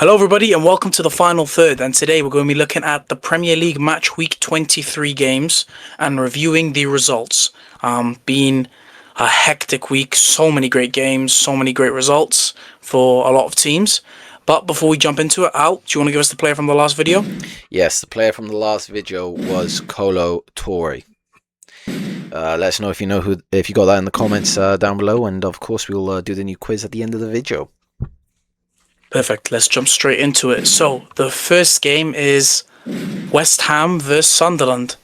Hello, everybody, and welcome to the final third. And today we're going to be looking at the Premier League Match Week 23 games and reviewing the results. Been a hectic week, so many great games, so many great results for a lot of teams. But before we jump into it, Al, do you want to give us the player from the last video? Yes, the player from the last video was Colo Torre. Let us know if you got that in the comments down below, and of course we'll do the new quiz at the end of the video. Perfect. Let's jump straight into it. So the first game is West Ham versus Sunderland.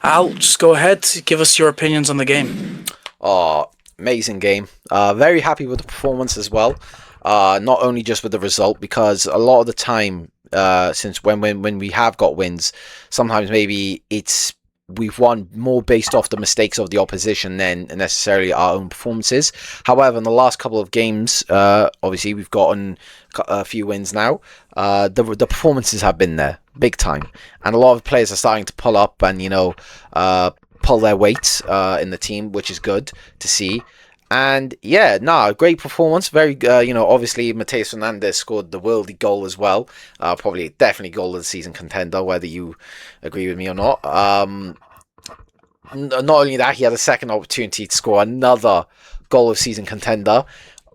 Al, just go ahead, give us your opinions on the game. Oh, amazing game. Very happy with the performance as well. Not only just with the result, because a lot of the time, since when we have got wins, sometimes maybe we've won more based off the mistakes of the opposition than necessarily our own performances. However, in the last couple of games, obviously we've gotten a few wins now. The performances have been there big time, and a lot of players are starting to pull up and pull their weight in the team, which is good to see. And yeah, great performance. Very, obviously Matheus Fernandes scored the worldly goal as well. Definitely goal of the season contender, whether you agree with me or not. Not only that, he had a second opportunity to score another goal of season contender,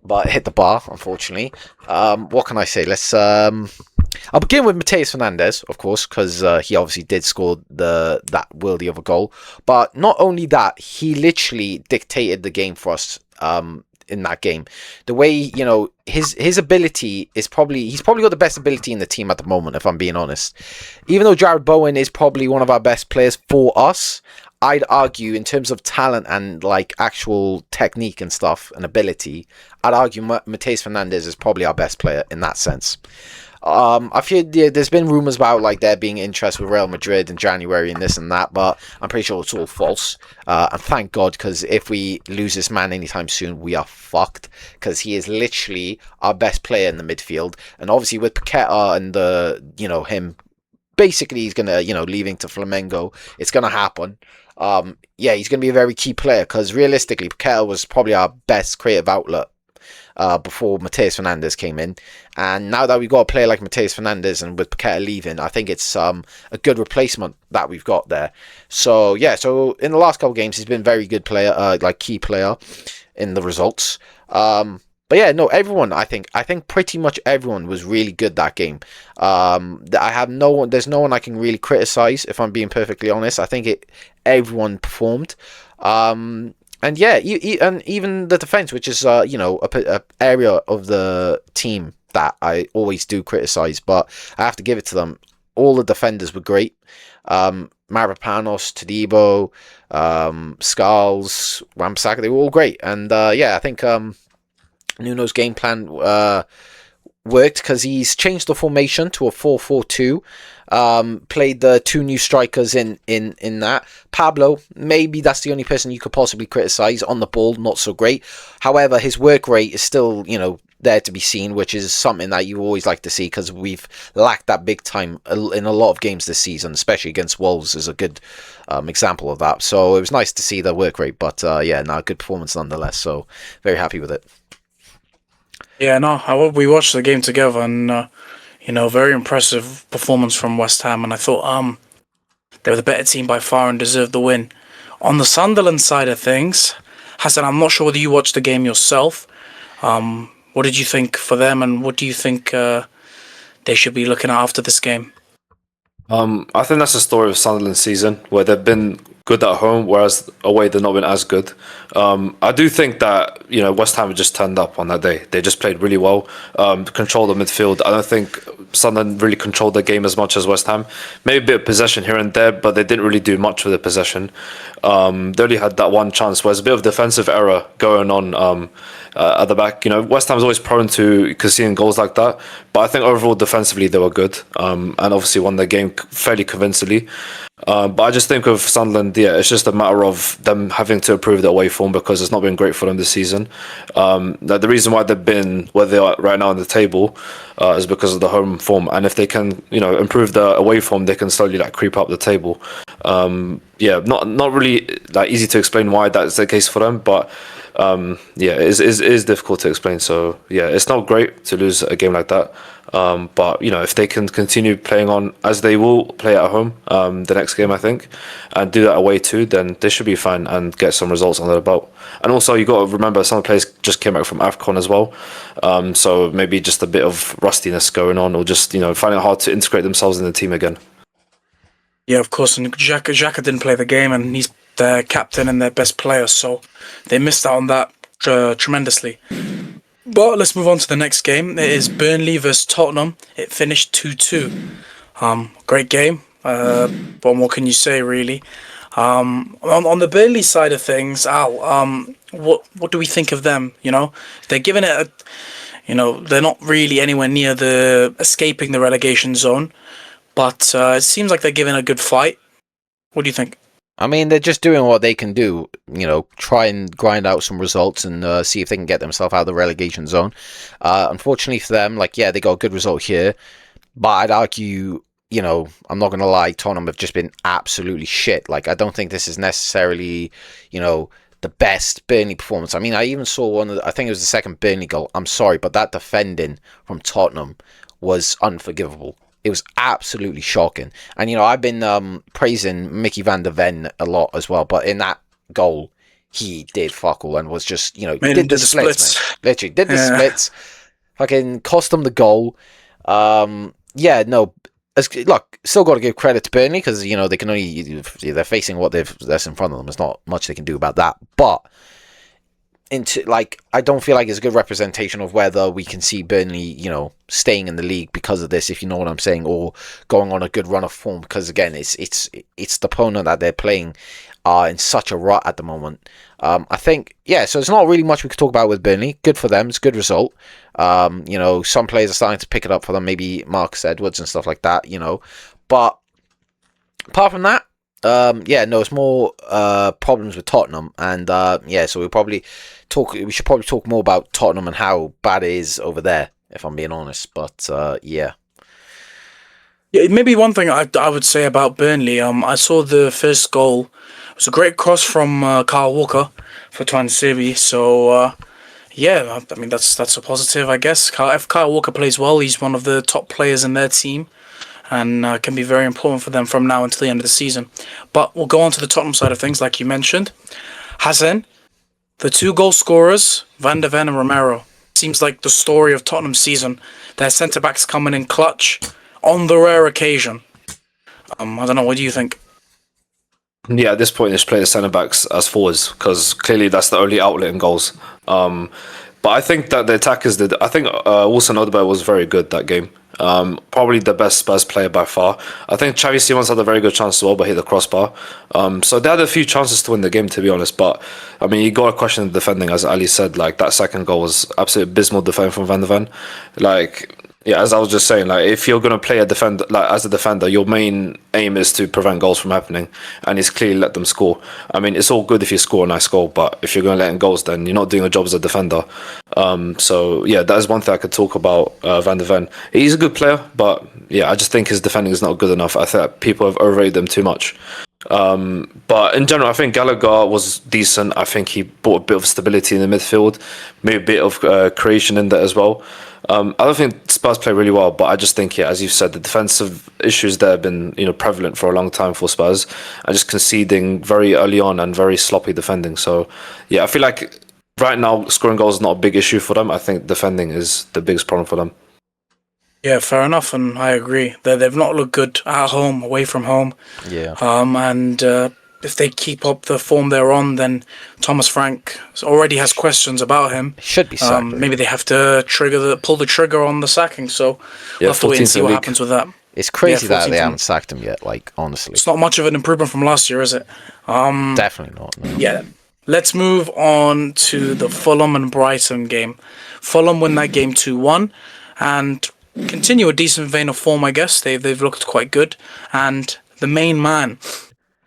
but hit the bar, unfortunately. What can I say? I'll begin with Matheus Fernandes, of course, because he obviously did score that worthy of a goal. But not only that, he literally dictated the game for us in that game. The way, his ability is he's probably got the best ability in the team at the moment, if I'm being honest. Even though Jared Bowen is probably one of our best players for us, I'd argue in terms of talent and actual technique and stuff and ability, I'd argue Matheus Fernandes is probably our best player in that sense. I feel there's been rumours about there being interest with Real Madrid in January and this and that, but I'm pretty sure it's all false. And thank God, because if we lose this man anytime soon, we are fucked, because he is literally our best player in the midfield. And obviously with Paqueta and him, basically he's gonna leaving to Flamengo, it's gonna happen. He's gonna be a very key player, because realistically Paqueta was probably our best creative outlet before Matheus Fernandes came in, and now that we've got a player like Matheus Fernandes and with Paqueta leaving, I think it's a good replacement that we've got there. So in the last couple of games he's been a very good player, key player in the results. Everyone, I think pretty much everyone was really good that game. There's no one I can really criticize, if I'm being perfectly honest. I think everyone performed. And yeah, and even the defense, which is a area of the team that I always do criticize, but I have to give it to them. All the defenders were great. Mavropanos, Todibo, Skulls, Ramsaka, they were all great. And I think Nuno's game plan worked, because he's changed the formation to a 4-4-2. Played the two new strikers in that. Pablo, maybe that's the only person you could possibly criticize. On the ball, not so great. However, his work rate is still, there to be seen, which is something that you always like to see, because we've lacked that big time in a lot of games this season, especially against Wolves is a good example of that. So it was nice to see the work rate, but good performance nonetheless. So very happy with it. Yeah, we watched the game together, and very impressive performance from West Ham, and I thought they were the better team by far and deserved the win. On the Sunderland side of things, Hassan, I'm not sure whether you watched the game yourself. What did you think for them, and what do you think they should be looking at after this game? I think that's the story of Sunderland's season, where they've been good at home, whereas away they've not been as good. I do think that West Ham just turned up on that day. They just played really well, controlled the midfield. I don't think Sunderland really controlled the game as much as West Ham. Maybe a bit of possession here and there, but they didn't really do much with the possession. They only had that one chance where there's a bit of defensive error going on at the back. West Ham is always prone to conceding goals like that, but I think overall defensively they were good, and obviously won the game fairly convincingly. But I just think of Sunderland, it's just a matter of them having to improve their away form, because it's not been great for them this season. The reason why they've been where they are right now on the table is because of the home form, and if they can, improve the away form, they can slowly creep up the table. Not really easy to explain why that's the case for them, but yeah, it is difficult to explain. So yeah, it's not great to lose a game like that. But if they can continue playing on as they will play at home, the next game I think, and do that away too, then they should be fine and get some results under the belt. And also you got to remember some of the players just came back from AFCON as well, so maybe just a bit of rustiness going on, or just finding it hard to integrate themselves in the team again. Yeah, of course. And Xhaka didn't play the game, and he's their captain and their best player, so they missed out on that tremendously. But let's move on to the next game. It is Burnley versus Tottenham. It finished 2-2. Great game. What more can you say, really? On the Burnley side of things, Al, what do we think of them? They're giving it they're not really anywhere near the escaping the relegation zone, but it seems like they're giving a good fight. What do you think? I mean, they're just doing what they can do, try and grind out some results and see if they can get themselves out of the relegation zone. Unfortunately for them, they got a good result here, but I'd argue, I'm not going to lie, Tottenham have just been absolutely shit. I don't think this is necessarily, the best Burnley performance. I mean, I even saw I think it was the second Burnley goal. I'm sorry, but that defending from Tottenham was unforgivable. It was absolutely shocking. And, I've been praising Mickey van der Ven a lot as well. But in that goal, he did fuck all and was just, did the splits. Man. Literally, did the splits. Fucking cost them the goal. Look, still got to give credit to Burnley because, they can only, they're facing that's in front of them. There's not much they can do about that. But I don't feel like it's a good representation of whether we can see Burnley, staying in the league because of this, if you know what I'm saying, or going on a good run of form. Because again, it's the opponent that they're playing in such a rut at the moment. I think, so there's not really much we could talk about with Burnley. Good for them. It's a good result. Some players are starting to pick it up for them. Maybe Marcus Edwards and stuff like that. But apart from that. It's more problems with Tottenham, and so we should probably talk more about Tottenham and how bad it is over there, if I'm being honest. But yeah, maybe one thing I would say about Burnley. I saw the first goal. It was a great cross from Kyle Walker for Twansiri. So I mean that's a positive, I guess. If Kyle Walker plays well, he's one of the top players in their team, and can be very important for them from now until the end of the season. But we'll go on to the Tottenham side of things, like you mentioned. Hazen, the two goal scorers, Van der Ven and Romero. Seems like the story of Tottenham's season. Their centre-backs coming in clutch on the rare occasion. I don't know, what do you think? Yeah, at this point, they should play the centre-backs as forwards, because clearly that's the only outlet in goals. But I think that the attackers did. I think Wilson Odobert was very good that game. Probably the best Spurs player by far. I think Xavi Simons had a very good chance as well, but hit the crossbar. So they had a few chances to win the game, to be honest. But I mean, you got to question the defending, as Ali said. That second goal was absolutely abysmal defending from Van der Ven. As I was just saying, if you're going to play as a defender, your main aim is to prevent goals from happening, and he's clearly let them score. I mean, it's all good if you score a nice goal, but if you're going to let in goals, then you're not doing a job as a defender. That is one thing I could talk about Van der Ven. He's a good player, but I just think his defending is not good enough. I think people have overrated them too much. But in general, I think Gallagher was decent. I think he brought a bit of stability in the midfield, maybe a bit of creation in there as well. I don't think Spurs play really well, but I just think, as you've said, the defensive issues there have been prevalent for a long time for Spurs, and just conceding very early on and very sloppy defending. So I feel like right now scoring goals is not a big issue for them. I think defending is the biggest problem for them. Yeah, fair enough, and I agree. They've not looked good at home, away from home. Yeah. And if they keep up the form they're on, then Thomas Frank already has questions about him. Should be sacked. Maybe they have to pull the trigger on the sacking. So we'll have to wait and see what happens with that. It's crazy that they haven't sacked him yet. Honestly, it's not much of an improvement from last year, is it? Definitely not. No. Yeah. Let's move on to the Fulham and Brighton game. Fulham win that game 2-1, and continue a decent vein of form, I guess. They've looked quite good. And the main man,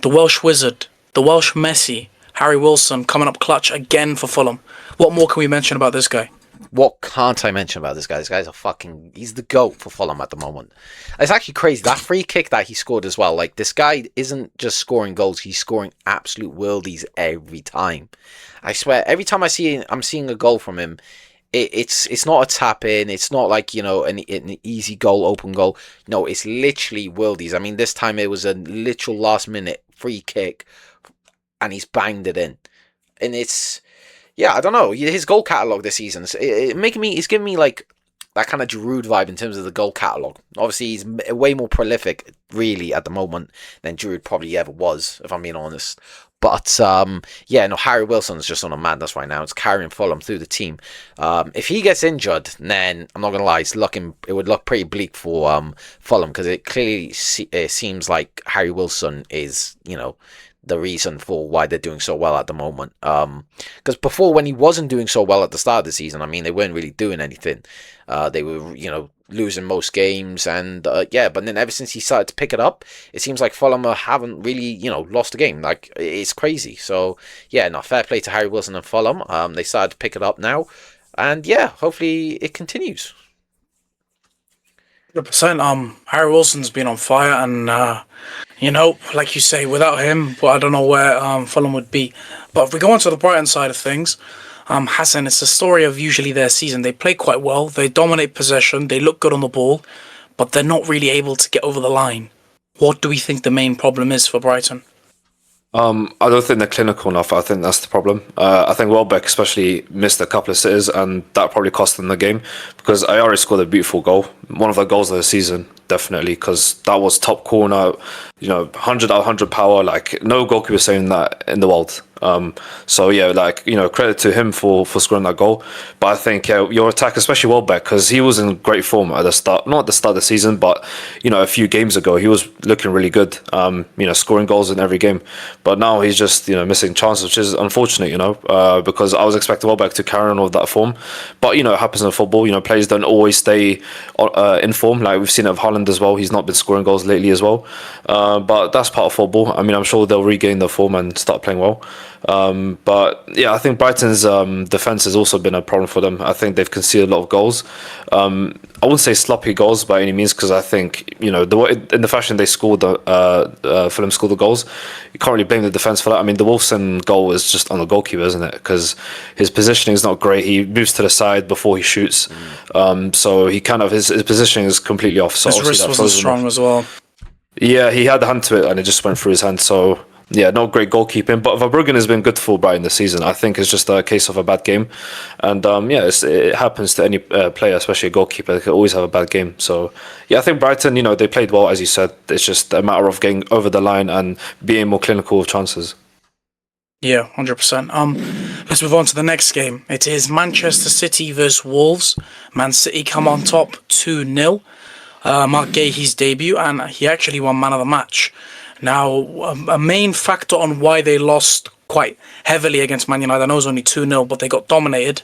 the Welsh wizard, the Welsh Messi, Harry Wilson, coming up clutch again for Fulham. What more can we mention about this guy? what can't I mention about this guy? This guy's he's the GOAT for Fulham at the moment. It's actually crazy. That free kick that he scored as well. Like, this guy isn't just scoring goals, he's scoring absolute worldies every time. I swear, every time I'm seeing a goal from him, it's not a tap in, it's not like, an easy goal, open goal. No, it's literally worldies. I mean, this time it was a literal last minute free kick and he's banged it in. And yeah, I don't know. His goal catalogue this season, it's giving me like that kind of Giroud vibe in terms of the goal catalogue. Obviously, he's way more prolific, really, at the moment than Giroud probably ever was, if I'm being honest. But Harry Wilson's just on a madness right now. It's carrying Fulham through the team. If he gets injured, then I'm not gonna lie, it would look pretty bleak for Fulham, because it clearly seems like Harry Wilson is, the reason for why they're doing so well at the moment. Because before, when he wasn't doing so well at the start of the season, I mean, they weren't really doing anything. They were, losing most games, and but then ever since he started to pick it up, it seems like Fulham haven't really, lost a game. Like, it's crazy. So fair play to Harry Wilson and Fulham. They started to pick it up now, and hopefully it continues. 100%. Harry Wilson's been on fire, and like you say, without him, I don't know where Fulham would be. But if we go on to the Brighton side of things, Hassan, it's the story of usually their season. They play quite well, they dominate possession, they look good on the ball, but they're not really able to get over the line. What do we think the main problem is for Brighton? I don't think they're clinical enough. I think that's the problem. I think Welbeck especially missed a couple of sitters, and that probably cost them the game, because Ayari scored a beautiful goal, one of the goals of the season, definitely, because that was top corner, 100 out of 100 power, like no goalkeeper saying that in the world. Credit to him for scoring that goal. But I think your attack, especially Welbeck, because he was in great form at the start, not at the start of the season, but a few games ago he was looking really good. Scoring goals in every game. But now he's just missing chances, which is unfortunate. Because I was expecting Welbeck to carry on with that form. But it happens in football. Players don't always stay in form. Like we've seen it with Haaland as well. He's not been scoring goals lately as well. But that's part of football. I mean, I'm sure they'll regain their form and start playing well. I think Brighton's defense has also been a problem for them. I think they've conceded a lot of goals. I wouldn't say sloppy goals by any means, because I think the way, in the fashion they scored Fulham scored the goals, you can't really blame the defense for that. I mean, the Wolfson goal is just on the goalkeeper, isn't it? Because his positioning is not great. He moves to the side before he shoots, so he his positioning is completely off. So his wrist wasn't strong as well. Yeah, he had the hand to it, and it just went through his hand. So. Yeah, not great goalkeeping, but Verbruggen has been good for Brighton this season. I think it's just a case of a bad game, and it happens to any player, especially a goalkeeper. They can always have a bad game. So I think Brighton, they played well, as you said. It's just a matter of getting over the line and being more clinical with chances. Yeah, 100%. Let's move on to the next game. It is Manchester City versus Wolves. Man City come on top 2-0. Mark Guehi's debut, and he actually won man of the match. Now, a main factor on why they lost quite heavily against Man United, I know it was only 2-0, but they got dominated,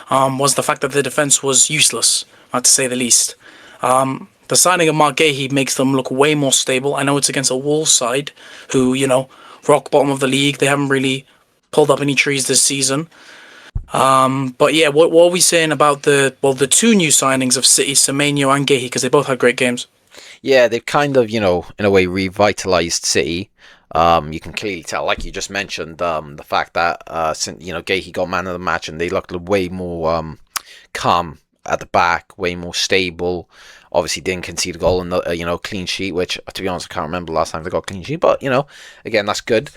was the fact that the defence was useless, to say the least. The signing of Mark Guehi makes them look way more stable. I know it's against a Wolves side who, rock bottom of the league. They haven't really pulled up any trees this season. What are we saying about the two new signings of City, Semenyo and Guehi, because they both had great games? Yeah, they've kind of, in a way, revitalized City. You can clearly tell, like you just mentioned, the fact that, Guehi got man of the match, and they looked way more calm at the back, way more stable. Obviously didn't concede a goal in the, clean sheet, which, to be honest, I can't remember the last time they got a clean sheet. But, again, that's good.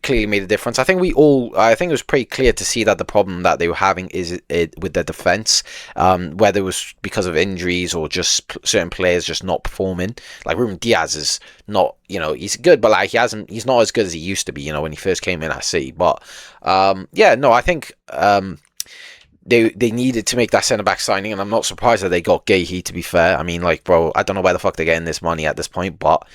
Clearly made a difference. I think it was pretty clear to see that the problem that they were having is with their defense, whether it was because of injuries or just certain players just not performing. Like Ruben Diaz is not, he's good, but like he's not as good as he used to be, when he first came in at City. But I think they needed to make that centre-back signing, and I'm not surprised that they got Guehi, to be fair. I mean, like, bro, I don't know where the fuck they're getting this money at this point, but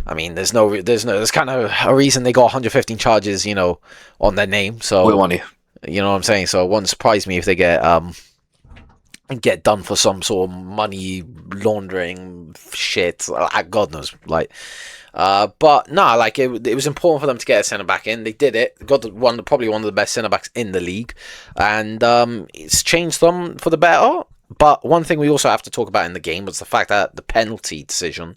I mean, there's kind of a reason they got 115 charges, on their name. So, with money. You know what I'm saying? So it wouldn't surprise me if they get done for some sort of money laundering shit. God knows, like. But no, like it was important for them to get a centre back in. They did it. Got probably one of the best centre backs in the league, and it's changed them for the better. But one thing we also have to talk about in the game was the fact that the penalty decision,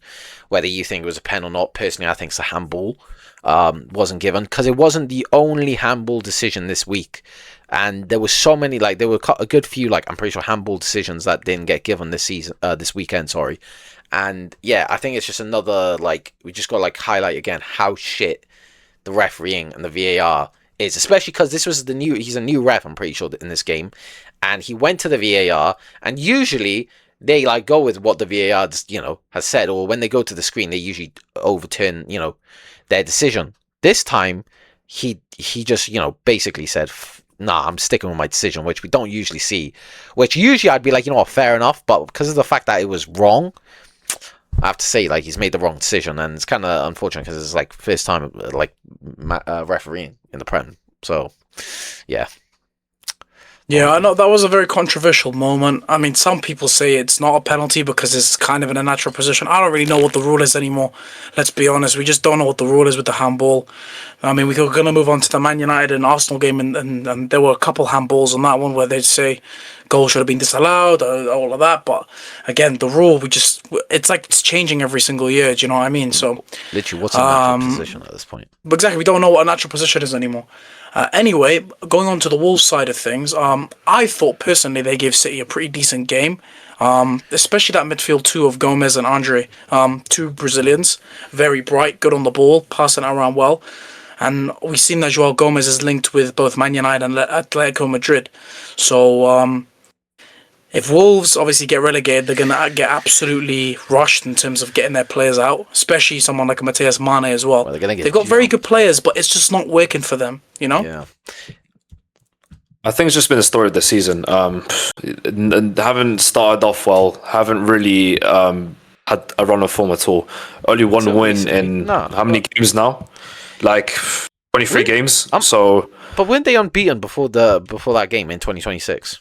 whether you think it was a pen or not, personally I think it's a handball, wasn't given, because it wasn't the only handball decision this week. And there were so many, like there were a good few, like I'm pretty sure handball decisions that didn't get given this weekend, sorry. And yeah, I think it's just another, like, we just got to like highlight again how shit the refereeing and the VAR is, especially because he's a new ref, I'm pretty sure, in this game. And he went to the VAR, and usually they like go with what the VAR, has said, or when they go to the screen, they usually overturn, their decision. This time, he just, basically said, nah, I'm sticking with my decision, which we don't usually see. Which usually I'd be like, fair enough, but because of the fact that it was wrong, I have to say, like, he's made the wrong decision, and it's kind of unfortunate because it's like first time like refereeing in the Prem. So, yeah. Yeah, I know that was a very controversial moment. I mean, some people say it's not a penalty because it's kind of in a natural position. I don't really know what the rule is anymore. Let's be honest, we just don't know what the rule is with the handball. I mean, we're going to move on to the Man United and Arsenal game, and there were a couple handballs on that one where they'd say goal should have been disallowed, all of that. But again, the rule, it's like it's changing every single year. Do you know what I mean? So literally, what's a natural position at this point? Exactly, we don't know what a natural position is anymore. Anyway, going on to the Wolves side of things, I thought personally they gave City a pretty decent game, especially that midfield two of Gomez and Andre, two Brazilians, very bright, good on the ball, passing it around well. And we've seen that Joao Gomez is linked with both Man United and Atletico Madrid. So if Wolves obviously get relegated, they're going to get absolutely rushed in terms of getting their players out, especially someone like Matheus Mane as well. They've got very good players, but it's just not working for them, Yeah. I think it's just been the story of the season. And haven't started off well, haven't really had a run of form at all. Only one win in how many games now? Like 23 games. But weren't they unbeaten before that game in 2026?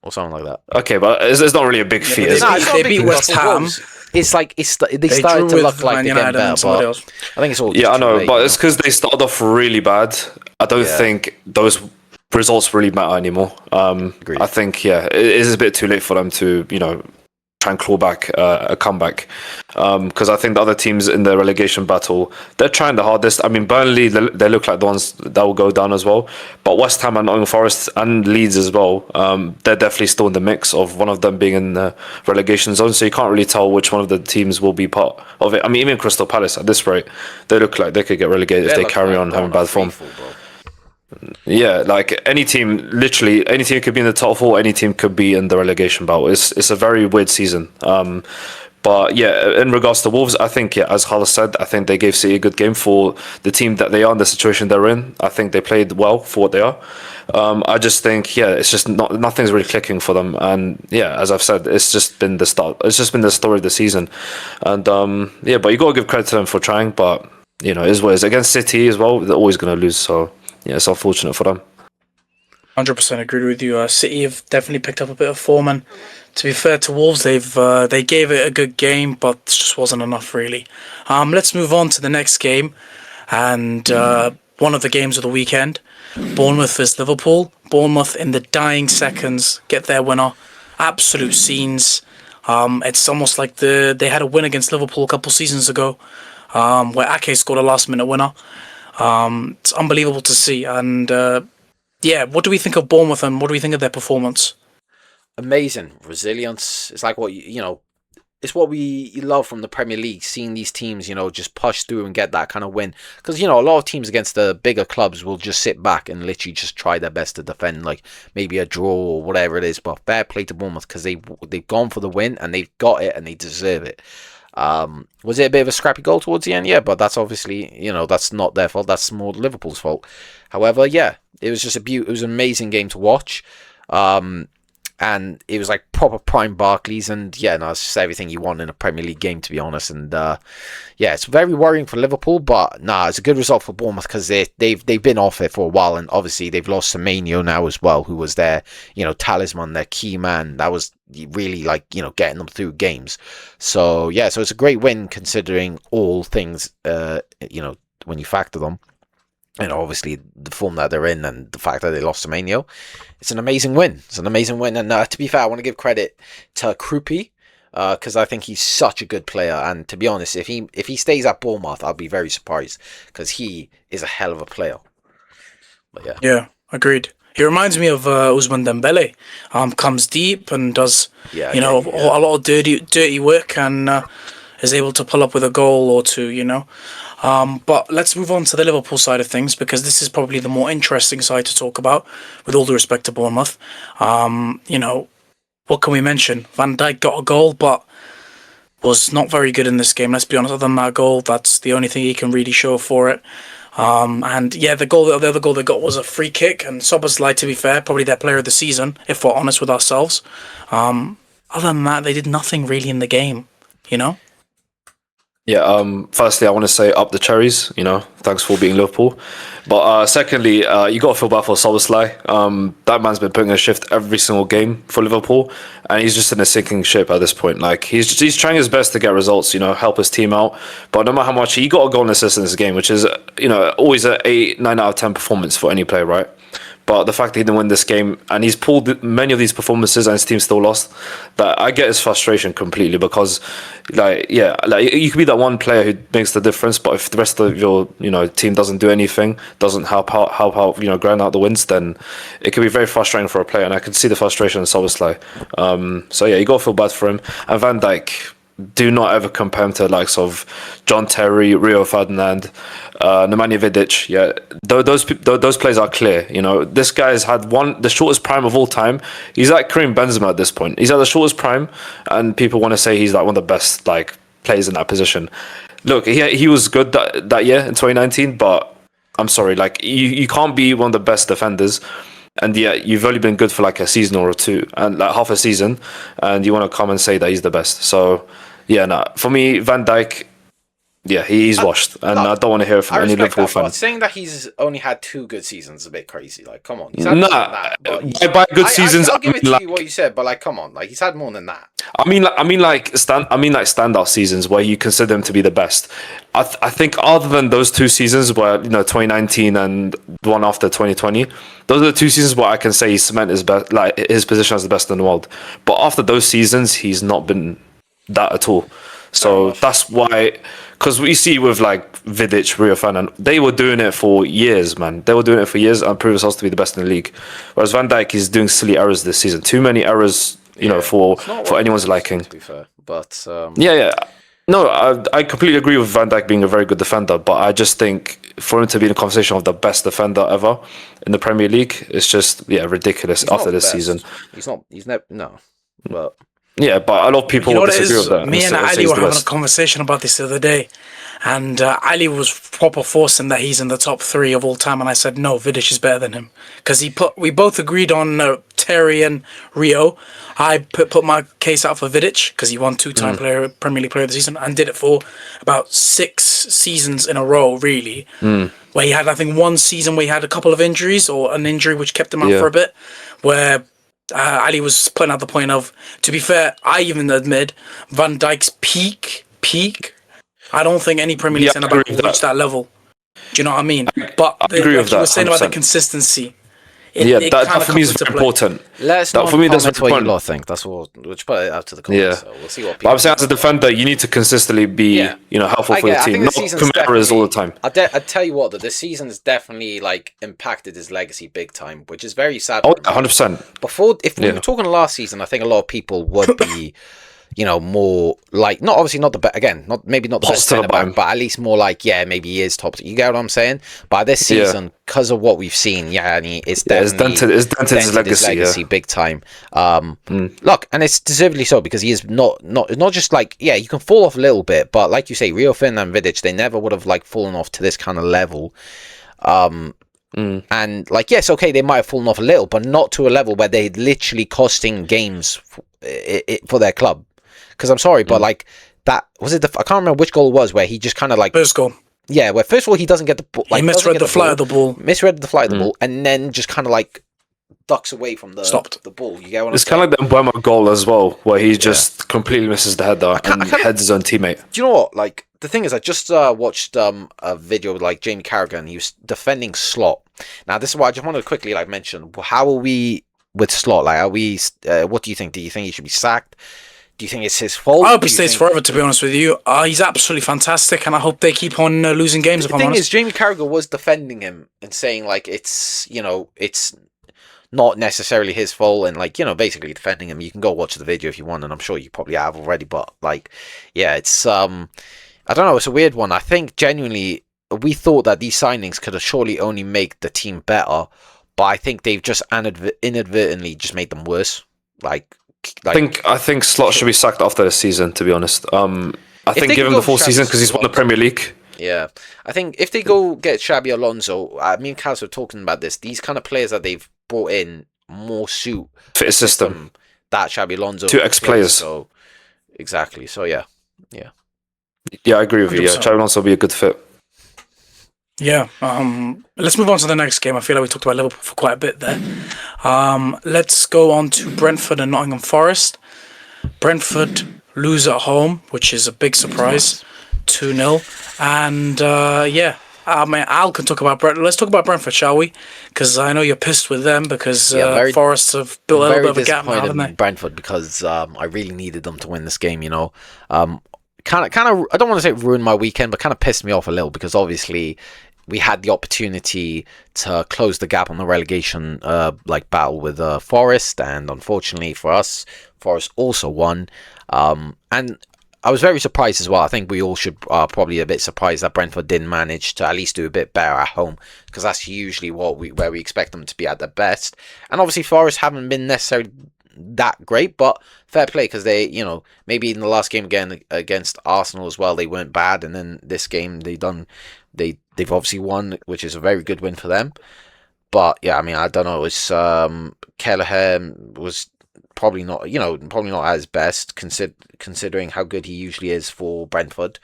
Or something like that. Okay, but it's not really a big feat. They beat West Ham. It's like they started to look like they get better. But I think it's all. Yeah, I know, but it's because they started off really bad. I don't think those results really matter anymore. I think it is a bit too late for them to try and claw back a comeback. Because I think the other teams in the relegation battle, they're trying the hardest. I mean, Burnley, they look like the ones that will go down as well. But West Ham and Nottingham Forest and Leeds as well, they're definitely still in the mix of one of them being in the relegation zone. So you can't really tell which one of the teams will be part of it. I mean, even Crystal Palace at this rate, they look like they could get relegated if they carry on having bad form. Yeah, like any team could be in the top four, any team could be in the relegation battle. It's a very weird season. But yeah, in regards to Wolves, I think, as Hala said, I think they gave City a good game for the team that they are and the situation they're in. I think they played well for what they are. I just think, it's just nothing's really clicking for them. And yeah, as I've said, it's just been the start. It's just been the story of the season. And but you got to give credit to them for trying. But it is what it is. Against City as well, they're always going to lose. So yeah, it's unfortunate for them. 100% agreed with you. City have definitely picked up a bit of form, and to be fair to Wolves, they gave it a good game, but it just wasn't enough really. Let's move on to the next game, and one of the games of the weekend, Bournemouth vs Liverpool. Bournemouth in the dying seconds get their winner. Absolute scenes. It's almost like they had a win against Liverpool a couple seasons ago, where Ake scored a last-minute winner. It's unbelievable to see, and what do we think of Bournemouth, and what do we think of their performance? Amazing resilience. It's like it's what we love from the Premier League, seeing these teams, just push through and get that kind of win. Because, a lot of teams against the bigger clubs will just sit back and literally just try their best to defend, like maybe a draw or whatever it is. But fair play to Bournemouth because they've gone for the win and they've got it and they deserve it. Was it a bit of a scrappy goal towards the end? Yeah, but that's obviously, that's not their fault. That's more Liverpool's fault. However, it was just it was an amazing game to watch. and it was like proper prime Barclays, and yeah, no, it's just everything you want in a Premier League game, to be honest. And yeah, it's very worrying for Liverpool, but nah, it's a good result for Bournemouth because they've been off it for a while, and obviously they've lost Semenyo now as well, who was their talisman, their key man. That was really like getting them through games. So yeah, so it's a great win considering all things when you factor them. And obviously the form that they're in and the fact that they lost Semenyo, it's an amazing win. It's an amazing win. And to be fair, I want to give credit to Krupi because I think he's such a good player. And to be honest, if he stays at Bournemouth, I'll be very surprised because he is a hell of a player. But yeah. Yeah, agreed. He reminds me of Ousmane Dembele. Comes deep and does a lot of dirty work and is able to pull up with a goal or two. But let's move on to the Liverpool side of things because this is probably the more interesting side to talk about, with all due respect to Bournemouth. What can we mention? Van Dijk got a goal, but was not very good in this game. Let's be honest. Other than that goal, that's the only thing he can really show for it. And yeah, the other goal they got was a free kick, and Szoboszlai, to be fair, probably their player of the season, if we're honest with ourselves. Other than that, they did nothing really in the game. Yeah, firstly, I want to say up the cherries, thanks for beating Liverpool. But secondly, you got to feel bad for Szoboszlai. That man's been putting a shift every single game for Liverpool, and he's just in a sinking ship at this point. Like, he's trying his best to get results, help his team out. But no matter how much, he got a goal and assist in this game, which is, always an 8, 9 out of 10 performance for any player, right? But the fact that he didn't win this game, and he's pulled many of these performances and his team still lost, that I get his frustration completely because, you could be that one player who makes the difference, but if the rest of your, team doesn't do anything, doesn't help out, grind out the wins, then it can be very frustrating for a player, and I can see the frustration in Szoboszlai. So yeah, you got to feel bad for him. And Van Dijk, do not ever compare him to the likes of John Terry, Rio Ferdinand, Nemanja Vidic. Yeah, those players are clear. This guy has had the shortest prime of all time. He's like Karim Benzema at this point. He's at the shortest prime, and people want to say he's like one of the best players in that position. Look, he was good that year in 2019, but I'm sorry, you can't be one of the best defenders. And yeah, you've only been good for a season or two, and half a season, and you want to come and say that he's the best. So yeah, for me, Van Dijk, yeah, he's washed, and I don't want to hear it from any Liverpool fan. Saying that he's only had 2 good seasons is a bit crazy. Come on. By good seasons, I'll give it to you what you said, but come on, he's had more than that. I mean standout seasons where you consider him to be the best. I think other than those 2 seasons where 2019 and the one after 2020, those are the 2 seasons where I can say he cemented his position as the best in the world. But after those seasons, he's not been that at all. So that's why, because we see with Vidic, Rio Ferdinand, they were doing it for years, man. They were doing it for years and proved themselves to be the best in the league. Whereas Van Dijk is doing silly errors this season. Too many errors, for anyone's liking. To be fair, but yeah. No, I completely agree with Van Dijk being a very good defender, but I just think for him to be in the conversation of the best defender ever in the Premier League, it's just ridiculous after this season. He's never no. But yeah, but a lot of people disagree with that. Me and Ali were having a conversation about this the other day, and Ali was proper forcing that he's in the top 3 of all time, and I said no, Vidic is better than him because we both agreed on Terry and Rio. I put my case out for Vidic because he won 2-time Premier League Player of the Season and did it for about 6 seasons in a row, really. Where he had, I think, 1 season where he had a couple of injuries or an injury which kept him out for a bit, where Ali was putting out the point of, to be fair, I even admit Van Dijk's peak. I don't think any Premier League centre-back will reach that level. Do you know what I mean? But I agree with that. You were saying about the consistency. That for me is very important. Let's not comment what you lot think. That's what we'll just put it out to the comments. Yeah. So we'll see what people. But I'm saying as a defender, you need to consistently be, helpful for the team, not commit errors all the time. I tell you what, that this season has definitely impacted his legacy big time, which is very sad. Oh, 100%. If we were talking last season, I think a lot of people would be. More not the best again, maybe not the best centre back, but at least more maybe he is top. You get what I'm saying? But this season, because of what we've seen, it's definitely it's dented his legacy big time. Look, and it's deservedly so because he is not just you can fall off a little bit, but like you say, Rio Ferdinand and Vidic, they never would have fallen off to this kind of level. And like, yes, okay, they might have fallen off a little, but not to a level where they're literally costing games for their club. Because I'm sorry, but like that was it. I can't remember which goal it was where he just kind of like First goal. Yeah, where first of all he doesn't get the ball. Like, He misread the flight of the ball. Misread the flight of the ball, and then just kind of like ducks away from the ball. You get what I'm saying? It's kind of like the Mbeumo goal as well, where he just completely misses the header and heads his own teammate. Do you know what? Like, the thing is, I just watched a video with like Jamie Carragher, and he was defending Slot. Now, this is why I just wanted to quickly like mention. How are we with Slot? Like, are we? What do you think? Do you think he should be sacked? Do you think it's his fault? I hope he stays forever, to be honest with you. He's absolutely fantastic, and I hope they keep on losing games, if I'm honest. The thing is, Jamie Carragher was defending him and saying, like, it's not necessarily his fault, and, like, basically defending him. You can go watch the video if you want, and I'm sure you probably have already, but, like, yeah, it's, I don't know, it's a weird one. I think, genuinely, we thought that these signings could have surely only make the team better, but I think they've just inadvertently just made them worse. I think Slot should be sacked after this season, to be honest. I think give him the full season because he's won the Premier League. Yeah, I think if they go get Xabi Alonso, me and Kaz were talking about this. These kind of players that they've brought in more suit fit a system that Xabi Alonso. 2 ex-players. So exactly. So yeah. Yeah, I agree with 100%. You. Yeah, Xabi Alonso will be a good fit. Yeah. Let's move on to the next game. I feel like we talked about Liverpool for quite a bit there. Let's go on to Brentford and Nottingham Forest. Brentford lose at home, which is a big surprise, 2-0. And Al can talk about Brentford. Let's talk about Brentford, shall we? Because I know you're pissed with them because Forest have built a little bit of a gap now, haven't they? Brentford, because I really needed them to win this game. Kind of. I don't want to say ruined my weekend, but kind of pissed me off a little because obviously we had the opportunity to close the gap on the relegation battle with Forest, and unfortunately for us, Forest also won. And I was very surprised as well. I think we all should probably a bit surprised that Brentford didn't manage to at least do a bit better at home, because that's usually where we expect them to be at their best. And obviously Forest haven't been necessarily that great, but fair play, because they, maybe in the last game again against Arsenal as well, they weren't bad, and then this game they've obviously won, which is a very good win for them. But yeah, I mean, I don't know. It's Kelleher was probably not at his best, considering how good he usually is for Brentford.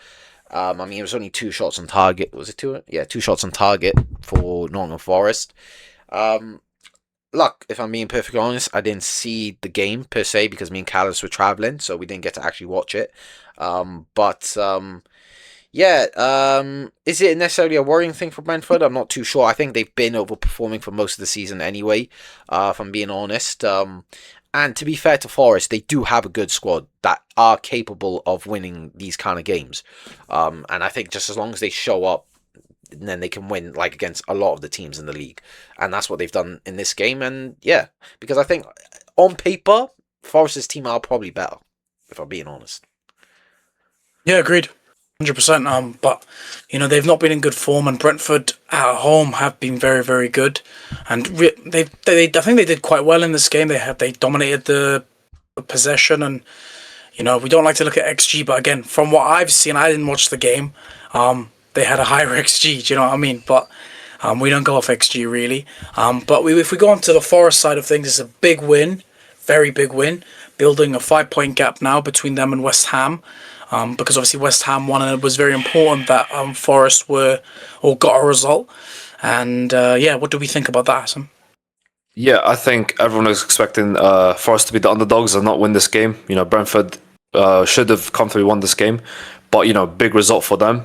I mean, it was only 2 shots on target. Was it 2? Yeah, 2 shots on target for Nottingham Forest. Look, if I'm being perfectly honest, I didn't see the game per se because me and Callus were traveling, so we didn't get to actually watch it. Is it necessarily a worrying thing for Brentford? I'm not too sure. I think they've been overperforming for most of the season anyway, if I'm being honest. And to be fair to Forest, they do have a good squad that are capable of winning these kind of games. And I think just as long as they show up, then they can win against a lot of the teams in the league. And that's what they've done in this game. And yeah, because I think on paper, Forest's team are probably better, if I'm being honest. Yeah, agreed. 100%. But they've not been in good form, and Brentford at home have been very, very good. And I think they did quite well in this game. They dominated the possession, and we don't like to look at XG, but again, from what I've seen, I didn't watch the game. They had a higher XG. Do you know what I mean? But we don't go off XG really. But if we go on to the Forest side of things, it's a big win, very big win, building a 5-point gap now between them and West Ham. Because obviously West Ham won, and it was very important that Forest got a result. And what do we think about that, Hassan? Yeah, I think everyone was expecting Forest to be the underdogs and not win this game. Brentford should have comfortably won this game, but big result for them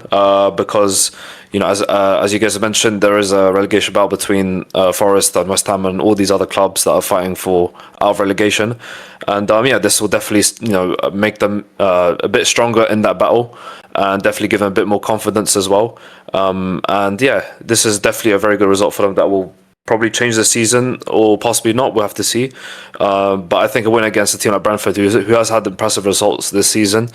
because as you guys have mentioned, there is a relegation battle between Forest and West Ham and all these other clubs that are fighting for out of relegation, and this will definitely make them a bit stronger in that battle and definitely give them a bit more confidence as well. This is definitely a very good result for them that will probably change the season or possibly not. We'll have to see. But I think a win against a team like Brentford, who has had impressive results this season,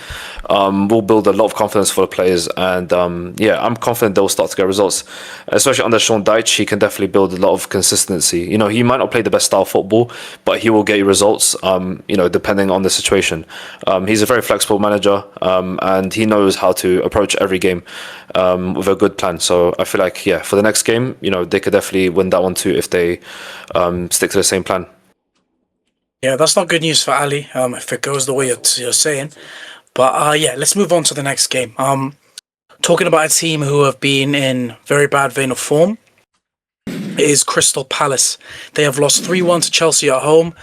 will build a lot of confidence for the players. And I'm confident they'll start to get results, especially under Sean Dyche. He can definitely build a lot of consistency. You know, he might not play the best style of football, but he will get you results. Depending on the situation. He's a very flexible manager, and he knows how to approach every game with a good plan. So I feel like, for the next game, they could definitely win that one too if they stick to the same plan. Yeah, that's not good news for Ali, if it goes the way you're saying. But let's move on to the next game. Talking about a team who have been in very bad vein of form is Crystal Palace. They have lost 3-1 to Chelsea at home,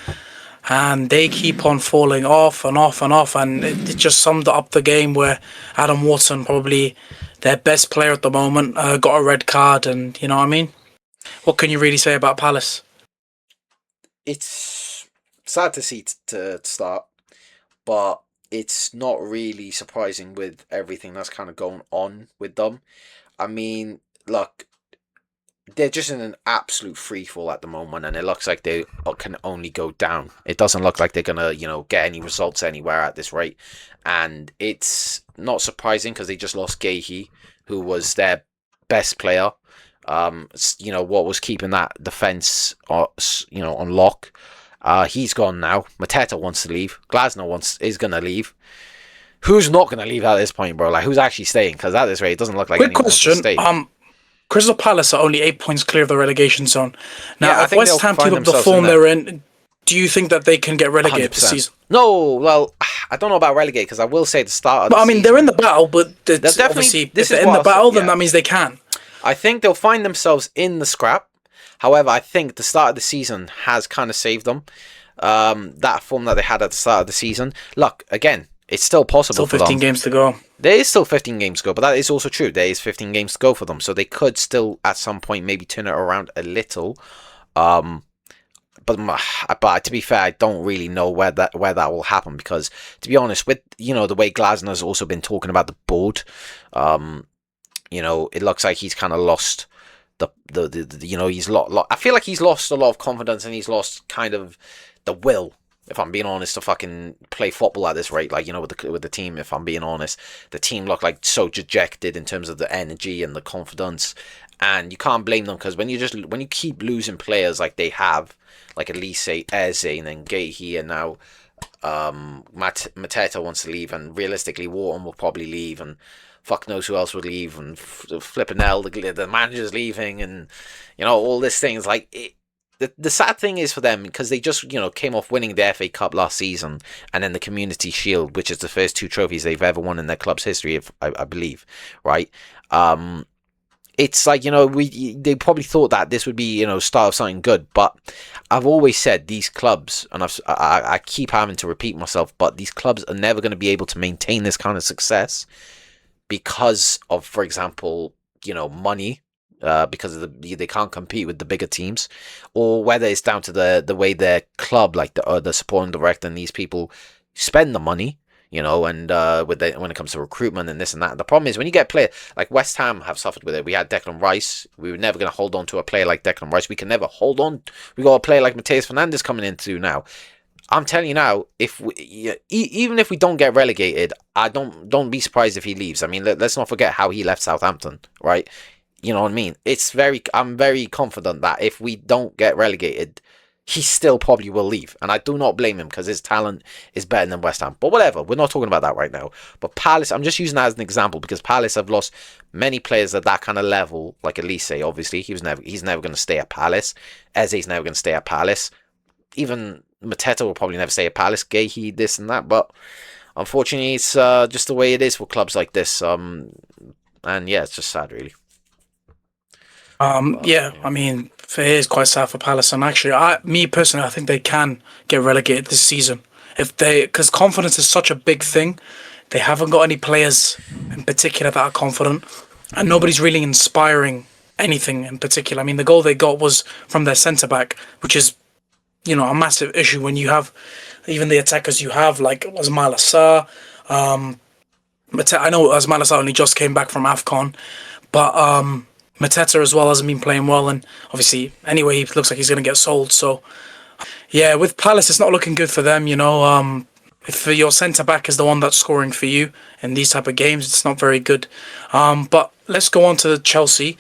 and they keep on falling off and off and off. And it just summed up the game where Adam Wharton, probably their best player at the moment, got a red card. And you know what I mean? What can you really say about Palace? It's sad to see to start, but it's not really surprising with everything that's kind of going on with them. I mean, look, they're just in an absolute free fall at the moment, and it looks like they can only go down. It doesn't look like they're gonna, get any results anywhere at this rate, and it's not surprising because they just lost Gahey, who was their best player. What was keeping that defense, on lock. He's gone now. Mateta wants to leave. Glasner is gonna leave. Who's not gonna leave at this point, bro? Like, who's actually staying? Because at this rate, it doesn't look like Quick anyone wants to question. stay. Crystal Palace are only 8 points clear of the relegation zone. Now, Yeah, I if think West they'll Ham find keep up the themselves form in there. they're in, do you think that they can get relegated this 100%. season? No, well, I don't know about relegate because I will say at the start of the But I mean, season, they're in the battle, but They're it's definitely- obviously, this if is they're in what the I'll say, battle, then yeah. that means they can. I think they'll find themselves in the scrap. However, I think the start of the season has kind of saved them. That form that they had at the start of the season. Look, again, it's still possible Still for 15 them. games to go. There is still 15 games to go, but that is also true. There is 15 games to go for them, so they could still at some point maybe turn it around a little. But to be fair, I don't really know where that will happen because, to be honest, with the way Glasner's also been talking about the board, it looks like he's kind of lost he's I feel like he's lost a lot of confidence and he's lost kind of the will, if I'm being honest, to fucking play football at this rate. Like, with the team, if I'm being honest, the team look like so dejected in terms of the energy and the confidence, and you can't blame them because when you keep losing players like they have, like Elise, Eze, and then Gahey, and now Mateta wants to leave, and realistically Wharton will probably leave, and fuck knows who else would leave, and flipping hell, the manager's leaving, and all these things. Like, the sad thing is for them, because they just came off winning the FA Cup last season, and then the Community Shield, which is the first 2 trophies they've ever won in their club's history, if I believe, right? It's like, they probably thought that this would be, start of something good, but I've always said these clubs, and I keep having to repeat myself, but these clubs are never going to be able to maintain this kind of success because of, for example, money, because they can't compete with the bigger teams, or whether it's down to the way their club, like the supporting director and these people spend the money. And when it comes to recruitment and this and that. The problem is when you get players like West Ham have suffered with it. We had Declan Rice. We were never going to hold on to a player like Declan Rice. We can never hold on. We got a player like Mateus Fernandes coming into now. I'm telling you now, even if we don't get relegated, I don't be surprised if he leaves. I mean, let's not forget how he left Southampton, right? You know what I mean? I'm very confident that if we don't get relegated, he still probably will leave. And I do not blame him because his talent is better than West Ham. But whatever, we're not talking about that right now. But Palace, I'm just using that as an example because Palace have lost many players at that kind of level, like Elise, obviously. He's never going to stay at Palace. Eze's never going to stay at Palace. Even Mateta will probably never stay at Palace. Gahey, this and that. But unfortunately, it's just the way it is for clubs like this. And yeah, it's just sad, really. I mean, it is quite sad for Palace, and actually, me personally, I think they can get relegated this season because confidence is such a big thing. They haven't got any players in particular that are confident, and nobody's really inspiring anything in particular. I mean, the goal they got was from their centre back, which is, a massive issue when you have even the attackers you have, like Ismail Assar. I know Ismail Assar only just came back from AFCON, but Mateta as well hasn't been playing well, and obviously, anyway, he looks like he's going to get sold. So, yeah, with Palace, it's not looking good for them. If your centre back is the one that's scoring for you in these type of games, it's not very good. But let's go on to Chelsea,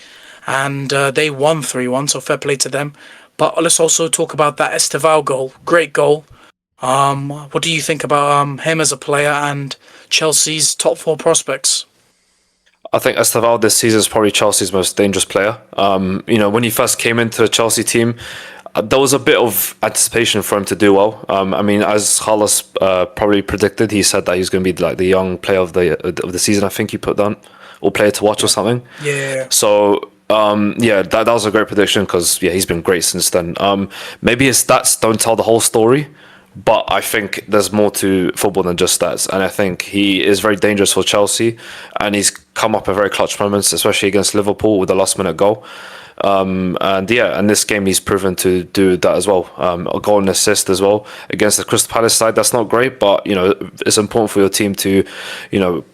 and they won 3-1, so fair play to them. But let's also talk about that Esteval goal. Great goal. What do you think about him as a player and Chelsea's top four prospects? I think Esteval this season is probably Chelsea's most dangerous player. When he first came into the Chelsea team, there was a bit of anticipation for him to do well. As Carlos probably predicted, he said that he's going to be like the young player of the season. I think he put down, or player to watch or something. Yeah. So that was a great prediction because he's been great since then. Maybe his stats don't tell the whole story, but I think there's more to football than just stats, and I think he is very dangerous for Chelsea, and he's come up at very clutch moments, especially against Liverpool with the last minute goal. And this game he's proven to do that as well. A goal and assist as well against the Crystal Palace side. That's not great, but it's important for your team to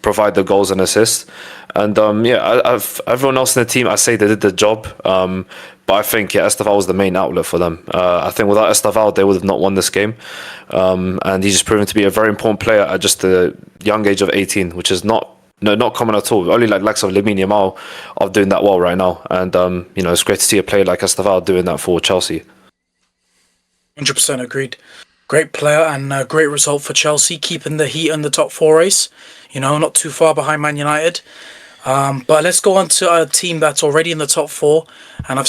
provide the goals and assists. And everyone else in the team, I say they did the job. But I think Esteval was the main outlet for them. I think without Esteval, they would have not won this game. And he's just proven to be a very important player at just the young age of 18, which is not common at all. Only like likes of Lamine Yamal are doing that well right now. And it's great to see a player like Esteval doing that for Chelsea. 100% agreed. Great player and a great result for Chelsea, keeping the heat in the top four race. Not too far behind Man United. But let's go on to a team that's already in the top four and have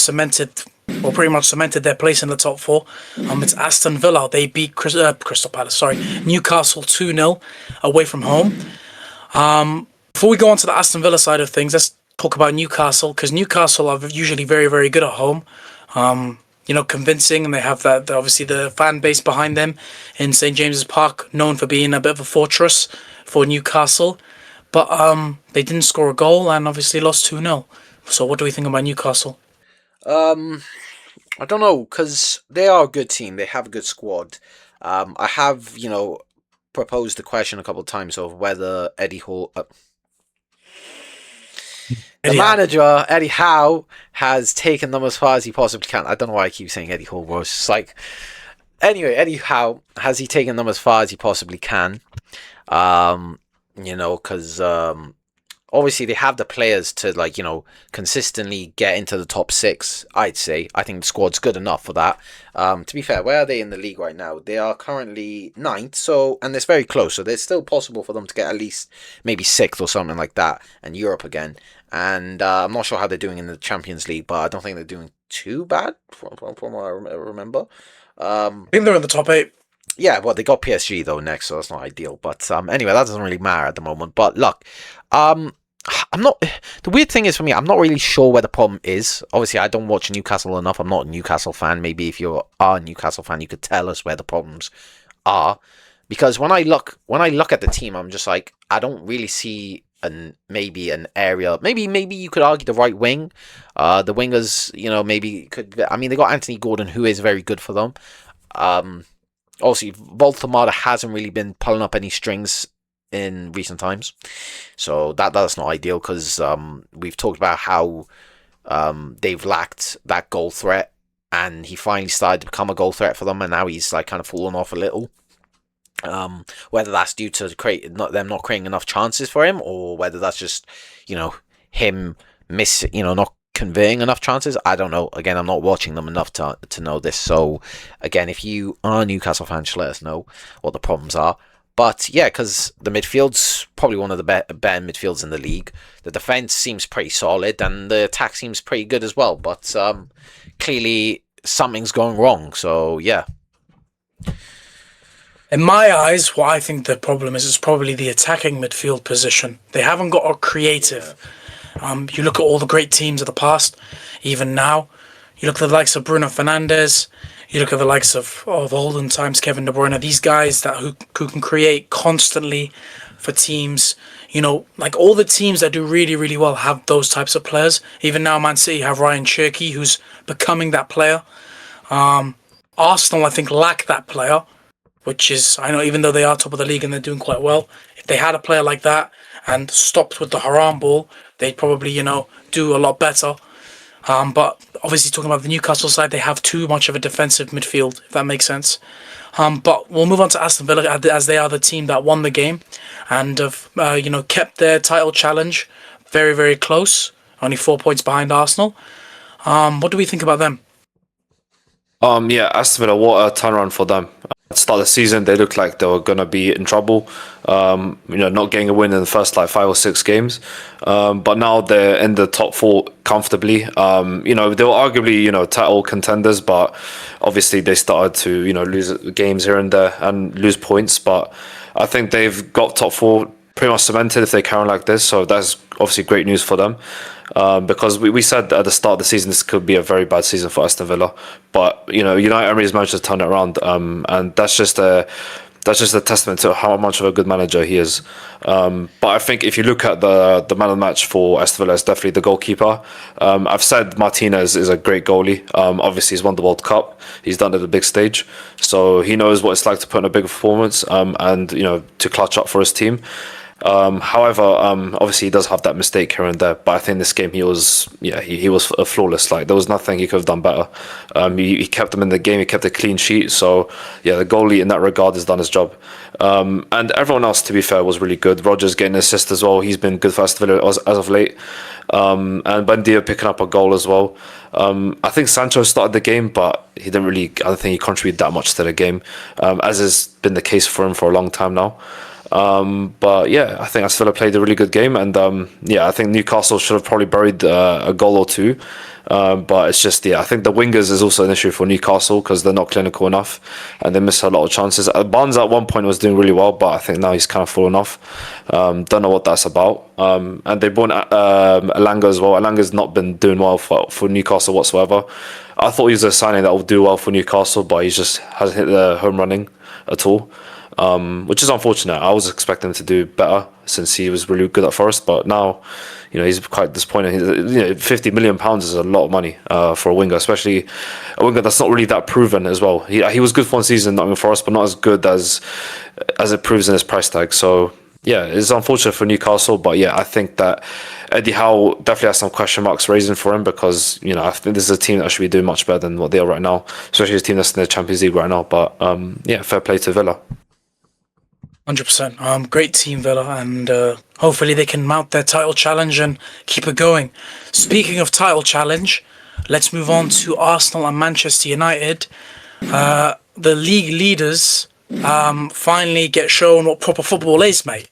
pretty much cemented their place in the top four. It's Aston Villa. They beat Crystal Palace, Newcastle 2-0 away from home. Before we go on to the Aston Villa side of things, let's talk about Newcastle, because Newcastle are usually very, very good at home. Convincing, and they have that obviously the fan base behind them in St James's Park, known for being a bit of a fortress for Newcastle. But they didn't score a goal and obviously lost 2-0. So what do we think about Newcastle? I don't know, because they are a good team. They have a good squad. I have, proposed the question a couple of times of whether Eddie Hall... The manager, Eddie Howe, has taken them as far as he possibly can. I don't know why I keep saying Eddie Hall was just like... Anyway, Eddie Howe, has he taken them as far as he possibly can? Because obviously they have the players to consistently get into the top six. I'd say I think the squad's good enough for that. To be fair, where are they in the league right now? They are currently 9th, and it's very close. So it's still possible for them to get at least maybe 6th or something like that, and Europe again. And I'm not sure how they're doing in the Champions League, but I don't think they're doing too bad from what I remember. I think they're in the top 8. Yeah, well, they got PSG though next, so that's not ideal. But anyway, that doesn't really matter at the moment. But look, I'm not. The weird thing is for me, I'm not really sure where the problem is. Obviously, I don't watch Newcastle enough. I'm not a Newcastle fan. Maybe if you are a Newcastle fan, you could tell us where the problems are. Because when I look at the team, I'm just like, I don't really see maybe an area. Maybe you could argue the right wing. The wingers, maybe could. I mean, they got Anthony Gordon, who is very good for them. Obviously, Voltamada hasn't really been pulling up any strings in recent times, so that's not ideal because we've talked about how they've lacked that goal threat, and he finally started to become a goal threat for them, and now he's kind of fallen off a little. Whether that's due to them not creating enough chances for him, or whether that's just him not conveying enough chances, I don't know. Again, I'm not watching them enough to know this. So again, if you are a Newcastle fan, just let us know what the problems are. But yeah, because the midfield's probably one of the better midfields in the league. The defense seems pretty solid, and the attack seems pretty good as well. But clearly something's going wrong. So yeah. In my eyes, what I think the problem is probably the attacking midfield position. They haven't got a creative. You look at all the great teams of the past, even now. You look at the likes of Bruno Fernandes. You look at the likes of olden times, Kevin De Bruyne. These guys who can create constantly for teams. Like all the teams that do really, really well have those types of players. Even now, Man City have Ryan Cherky, who's becoming that player. Arsenal, I think, lack that player, which is, I know, even though they are top of the league and they're doing quite well, if they had a player like that and stopped with the haram ball, they'd probably, do a lot better. But obviously, talking about the Newcastle side, they have too much of a defensive midfield, if that makes sense. But we'll move on to Aston Villa as they are the team that won the game and have, kept their title challenge very, very close. Only 4 points behind Arsenal. What do we think about them? Yeah, Aston Villa, what a turnaround for them. At the start of the season, they looked like they were going to be in trouble. Not getting a win in the first like 5 or 6 games. But now they're in the top four comfortably. They were arguably, title contenders, but obviously they started to, lose games here and there and lose points. But I think they've got top four pretty much cemented if they carry on like this. So that's obviously great news for them. Because we said at the start of the season this could be a very bad season for Aston Villa, but United Emery's managed to turn it around, and that's just a testament to how much of a good manager he is. But I think if you look at the man of the match for Aston Villa, it's definitely the goalkeeper. I've said Martinez is a great goalie. Obviously, he's won the World Cup. He's done it at a big stage, so he knows what it's like to put in a big performance, and to clutch up for his team. However, obviously he does have that mistake here and there, but I think this game he was flawless. Like there was nothing he could have done better. He kept them in the game. He kept a clean sheet. So yeah, the goalie in that regard has done his job. And everyone else, to be fair, was really good. Rogers getting an assist as well. He's been good for Aston Villa as of late. And Buendia picking up a goal as well. I think Sancho started the game, but he didn't really. I don't think he contributed that much to the game, as has been the case for him for a long time now. But yeah, I think Aston Villa played a really good game, and I think Newcastle should have probably buried a goal or two. But it's just, I think the wingers is also an issue for Newcastle because they're not clinical enough and they miss a lot of chances. Barnes at one point was doing really well, but I think now he's kind of fallen off. Don't know what that's about. And they bought Elanga as well. Elanga's not been doing well for Newcastle whatsoever. I thought he was a signing that would do well for Newcastle, but he just hasn't hit the home running at all. Which is unfortunate. I was expecting him to do better since he was really good at Forest, but now, he's quite disappointing. £50 million is a lot of money for a winger, especially a winger that's not really that proven as well. He was good for one season, not in Forest, but not as good as it proves in his price tag. So yeah, it's unfortunate for Newcastle, but yeah, I think that Eddie Howe definitely has some question marks raising for him because I think this is a team that should be doing much better than what they are right now, especially a team that's in the Champions League right now. But fair play to Villa. 100%. Great team, Villa, and hopefully they can mount their title challenge and keep it going. Speaking of title challenge, let's move on to Arsenal and Manchester United. The league leaders finally get shown what proper football is, mate.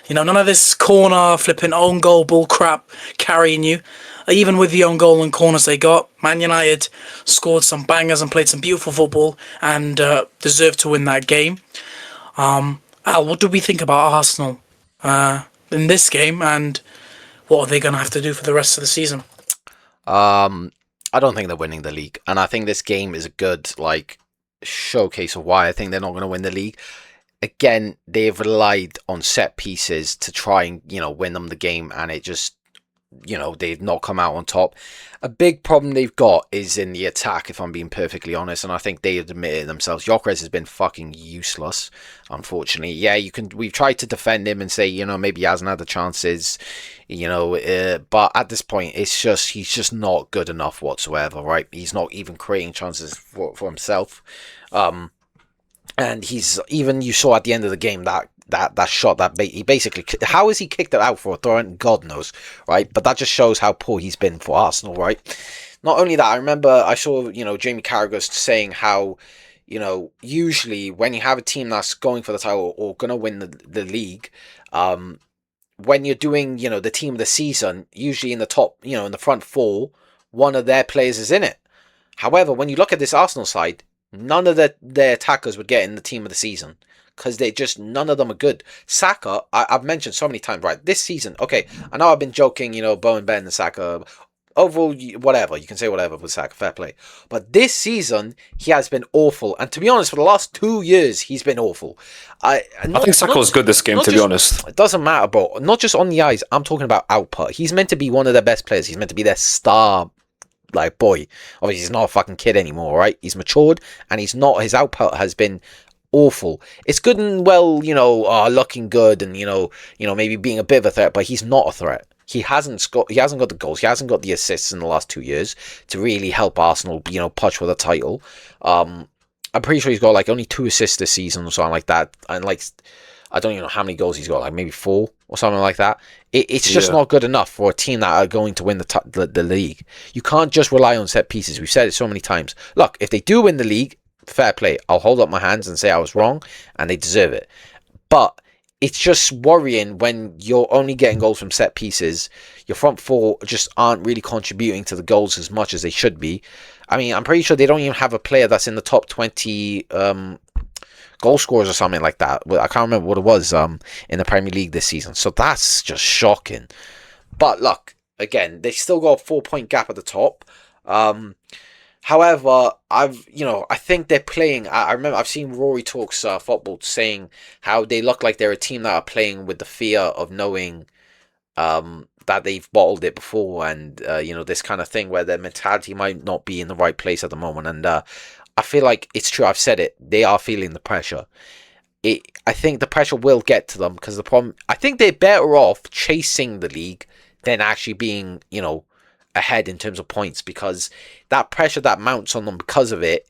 None of this corner, flipping own goal, bull crap carrying you. Even with the own goal and corners they got, Man United scored some bangers and played some beautiful football and deserved to win that game. Al, what do we think about Arsenal in this game, and what are they going to have to do for the rest of the season? I don't think they're winning the league, and I think this game is a good showcase of why I think they're not going to win the league. Again, they've relied on set pieces to try and win them the game, and it just they've not come out on top. A big problem they've got is in the attack, if I'm being perfectly honest, and I think they admit it themselves. Gyökeres has been fucking useless, unfortunately. Yeah, we've tried to defend him and say, maybe he hasn't had the chances, but at this point, he's just not good enough whatsoever, right? He's not even creating chances for himself. And you saw at the end of the game that shot he basically, how has he kicked it out for a throw? God knows, right? But that just shows how poor he's been for Arsenal, right? Not only that, I remember I saw Jamie Carragher saying how usually when you have a team that's going for the title or going to win the league, when you're doing the team of the season, usually in the top in the front four, one of their players is in it. However, when you look at this Arsenal side, none of their attackers would get in the team of the season. Because none of them are good. Saka, I've mentioned so many times, right? This season, okay, I know I've been joking, Bowen, Ben, and Saka. Overall, whatever, you can say whatever with Saka, fair play. But this season, he has been awful. And to be honest, for the last 2 years, he's been awful. I think Saka was good this game, to be honest. It doesn't matter, bro. Not just on the eyes, I'm talking about output. He's meant to be one of their best players. He's meant to be their star boy. Obviously, he's not a fucking kid anymore, right? He's matured, and his output has been awful. It's good and well, looking good and maybe being a bit of a threat, but he's not a threat. he hasn't got the goals, he hasn't got the assists in the last 2 years to really help Arsenal, push for the title. I'm pretty sure he's got like only 2 assists this season or something like that, and like I don't even know how many goals he's got, like maybe 4 or something like that. It's just not good enough for a team that are going to win the league. You can't just rely on set pieces. We've said it so many times. Look, if they do win the league, fair play. I'll hold up my hands and say I was wrong, and they deserve it. But it's just worrying when you're only getting goals from set pieces. Your front four just aren't really contributing to the goals as much as they should be. I mean, I'm pretty sure they don't even have a player that's in the top 20 goal scorers or something like that. I can't remember what it was in the Premier League this season. So that's just shocking. But look, again, they still got a 4-point gap at the top. However, I think they're playing. I remember I've seen Rory Talks Football saying how they look like they're a team that are playing with the fear of knowing that they've bottled it before, and this kind of thing where their mentality might not be in the right place at the moment. And I feel like it's true. I've said it. They are feeling the pressure. I think the pressure will get to them because the problem. I think they're better off chasing the league than actually being, ahead in terms of points, because that pressure that mounts on them because of it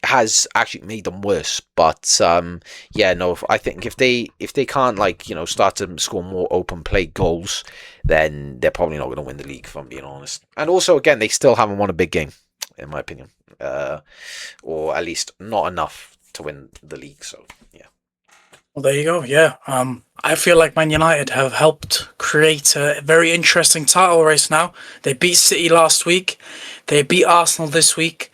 has actually made them worse. But I think if they can't start to score more open play goals, then they're probably not going to win the league, if I'm being honest. And also, again, they still haven't won a big game, in my opinion, or at least not enough to win the league. So yeah. Well, there you go. Yeah. I feel like Man United have helped create a very interesting title race now. They beat City last week. They beat Arsenal this week.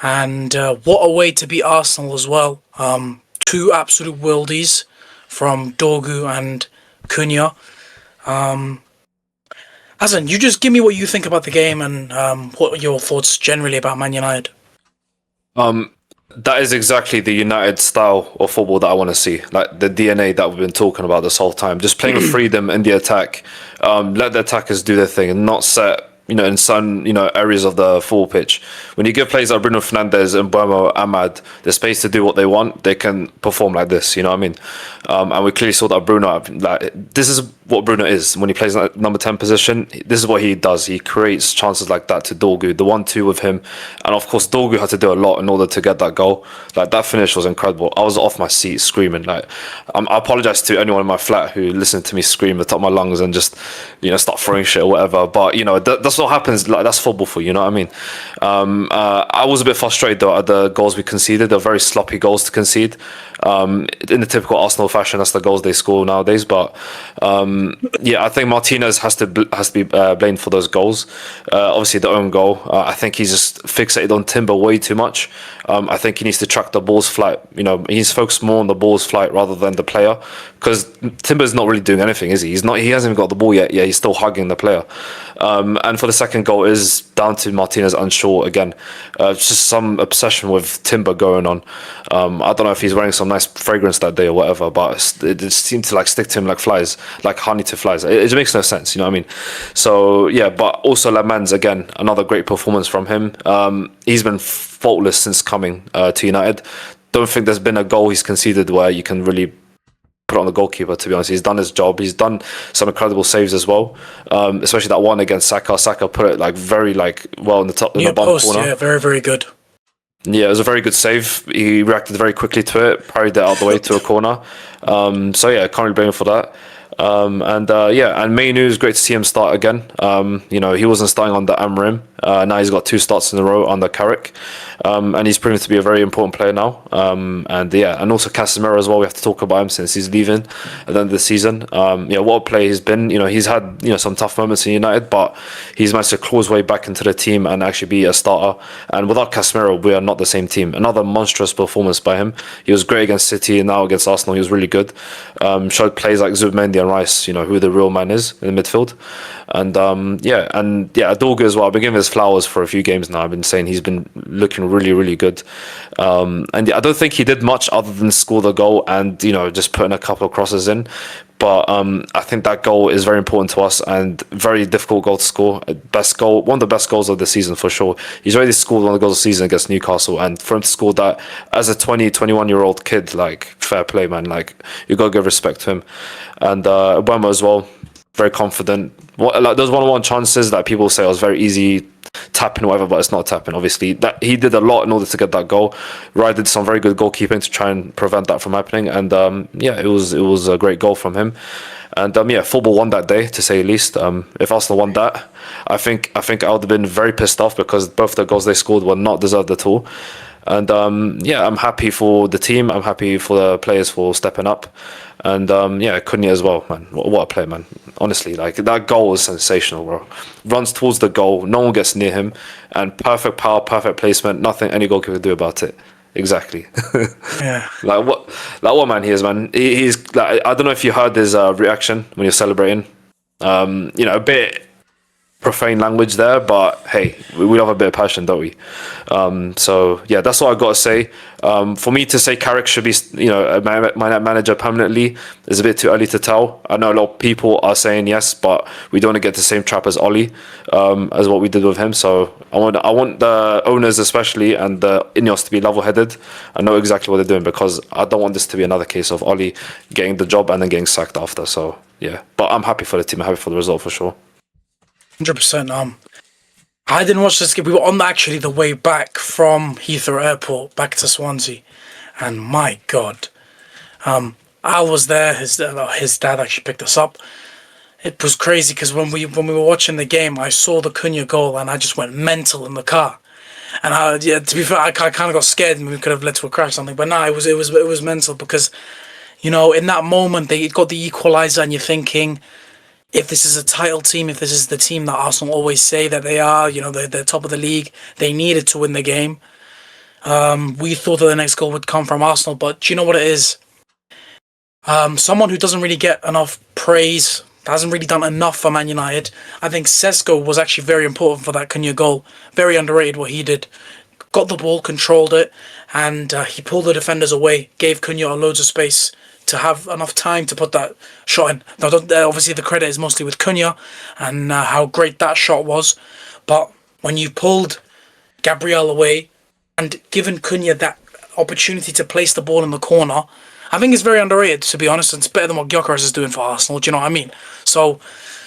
And what a way to beat Arsenal as well. 2 absolute worldies from Dorgu and Cunha. Hasan, you just give me what you think about the game and what are your thoughts generally about Man United. That is exactly the United style of football that I want to see. Like the DNA that we've been talking about this whole time. Just playing with freedom in the attack. Let the attackers do their thing and not set, in some, areas of the full pitch. When you give players like Bruno Fernandes and Buemo Ahmad the space to do what they want, they can perform like this, you know what I mean? And we clearly saw that Bruno, this is what Bruno is. When he plays in that number 10 position, this is what he does. He creates chances like that to Dorgu, the 1-2 with him. And of course, Dorgu had to do a lot in order to get that goal. Like, that finish was incredible. I was off my seat screaming. Like, I apologize to anyone in my flat who listened to me scream at the top of my lungs and just, start throwing shit or whatever. But, that's what happens. Like, that's football for you, you know what I mean? I was a bit frustrated, though, at the goals we conceded. They're very sloppy goals to concede. In the typical Arsenal fashion, that's the goals they score nowadays. But I think Martinez has to be blamed for those goals. Obviously, the own goal. I think he's just fixated on Timber way too much. I think he needs to track the ball's flight. He needs to focus more on the ball's flight rather than the player, because Timber's not really doing anything, is he? He's not. He hasn't even got the ball yet. Yeah, he's still hugging the player. And for the second goal is down to Martinez unsure again. It's just some obsession with Timber going on. I don't know if he's wearing some nice fragrance that day or whatever, but it just seemed to stick to him like flies, like honey to flies. It makes no sense, you know what I mean? So yeah, but also Lemans again, another great performance from him. He's been faultless since coming to United. Don't think there's been a goal he's conceded where you can really put on the goalkeeper, to be honest. He's done his job. He's done some incredible saves as well, especially that one against Saka. Saka put it very well in the top in the bottom corner. Yeah, very, very good. Yeah, it was a very good save. He reacted very quickly to it, parried it out the way to a corner. So yeah, can't really blame him for that. And Mainu, is great to see him start again. He wasn't starting on the Amrim. Now he's got 2 starts in a row on the Carrick. And he's proven to be a very important player now. And also Casemiro as well. We have to talk about him since he's leaving at the end of the season. What a player he's been. He's had some tough moments in United, but he's managed to claw his way back into the team and actually be a starter. And without Casemiro, we are not the same team. Another monstrous performance by him. He was great against City, and now against Arsenal, he was really good. Showed plays like Zubimendi and Rice, who the real man is in the midfield. Adorga as well. I've been giving his flowers for a few games now. I've been saying he's been looking really, really good. I don't think he did much other than score the goal and, just putting a couple of crosses in. But I think that goal is very important to us and very difficult goal to score. One of the best goals of the season for sure. He's already scored one of the goals of the season against Newcastle, and for him to score that as a 21-year-old kid, fair play, man. You got to give respect to him. And Obama as well. very confident. Like those 1-on-1 chances that people say was very easy tapping or whatever, but it's not tapping. Obviously, that he did a lot in order to get that goal. Ryan did some very good goalkeeping to try and prevent that from happening. And it was a great goal from him. And football won that day, to say the least. If Arsenal won that, I think I would have been very pissed off because both the goals they scored were not deserved at all. And I'm happy for the team. I'm happy for the players for stepping up. And Cunha as well, man. What a play, man. Honestly, like that goal was sensational, bro. Runs towards the goal, no one gets near him, and perfect power, perfect placement. Nothing any goalkeeper could do about it. Exactly. Yeah. Like what man he is, man. He's like, I don't know if you heard his reaction when he was celebrating. A bit profane language there, but hey, we love a bit of passion, don't we? That's what I got to say. For me to say Carrick should be, my manager permanently is a bit too early to tell. I know a lot of people are saying yes, but we don't want to get the same trap as Ollie, as what we did with him. So I want the owners especially and the Ineos to be level-headed and know exactly what they're doing, because I don't want this to be another case of Ollie getting the job and then getting sacked after. So yeah, but I'm happy for the team. I'm happy for the result for sure. 100%. I didn't watch this game. We were on the way back from Heathrow Airport back to Swansea, and my God, Al was there. His dad actually picked us up. It was crazy because when we were watching the game, I saw the Cunha goal and I just went mental in the car. And to be fair, I kind of got scared and we could have led to a crash or something. But no, it was mental because, in that moment they got the equaliser and you're thinking, if this is a title team, if this is the team that Arsenal always say that they are, they're top of the league, they needed to win the game. We thought that the next goal would come from Arsenal, but do you know what it is? Someone who doesn't really get enough praise, hasn't really done enough for Man United. I think Sesko was actually very important for that Cunha goal. Very underrated what he did. Got the ball, controlled it, and he pulled the defenders away, gave Cunha loads of space to have enough time to put that shot in. Now, obviously, the credit is mostly with Cunha and how great that shot was. But when you pulled Gabriel away and given Cunha that opportunity to place the ball in the corner, I think it's very underrated, to be honest. It's better than what Gyökeres is doing for Arsenal. Do you know what I mean? So,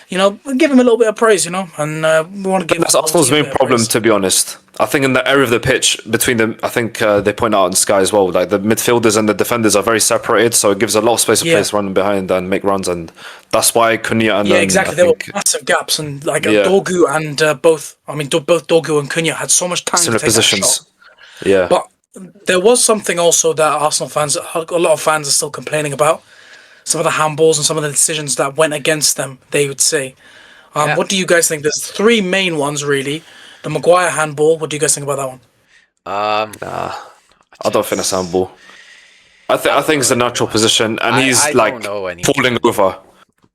give him a little bit of praise, and we want to give. That's Arsenal's main problem, to be honest. I think in the area of the pitch between them, I think they point out on Sky as well, like the midfielders and the defenders are very separated, so it gives a lot of space for players running behind and make runs, and that's why Cunha and exactly. There were massive gaps, and Dorgu and both Dorgu and Cunha had so much time similar to take positions. That shot. But there was something also that Arsenal fans, a lot of fans are still complaining about. Some of the handballs and some of the decisions that went against them, they would say. What do you guys think? There's three main ones, really. The Maguire handball, what do you guys think about that one? I don't think it's handball. I think it's a natural position, and he's falling over.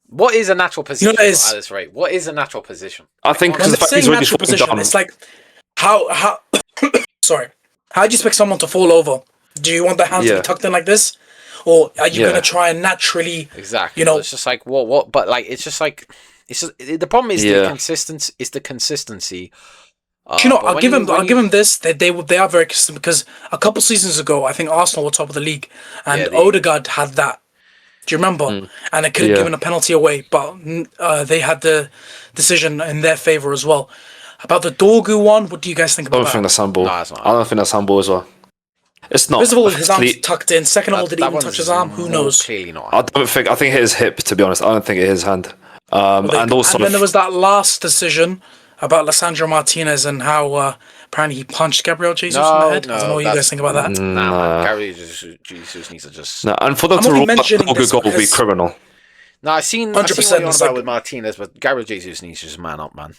What is a natural position at this rate? What is a natural position? I think because the fact he's already falling down. It's like, how sorry. How do you expect someone to fall over? Do you want the hands to be tucked in like this? Or are you going to try and naturally... Exactly. It's just like, what? But like, it's just like... the problem is the consistency. It's the consistency. I'll give him this. They are very consistent, because a couple seasons ago, I think Arsenal were top of the league, and Odegaard had that. Do you remember? And they could have given a penalty away, but they had the decision in their favour as well. About the Dorgu one, what do you guys think about that? I don't think that's handball. No, it's not. I don't think that's handball as well. It's not. First of all, his arm's tucked in. Second of all, did he even touch his arm? Who knows? Clearly not. I think it hit his hip, to be honest. I don't think it hit his hand. And then there was that last decision about Lisandro Martinez and how apparently he punched Gabriel Jesus in the head. I don't know what you guys think about that. Nah, Gabriel Jesus needs to just... No, and for them to rule that Dorgu goal would be criminal. No, I've seen what you're on about with Martinez, but Gabriel Jesus needs to just man up, man.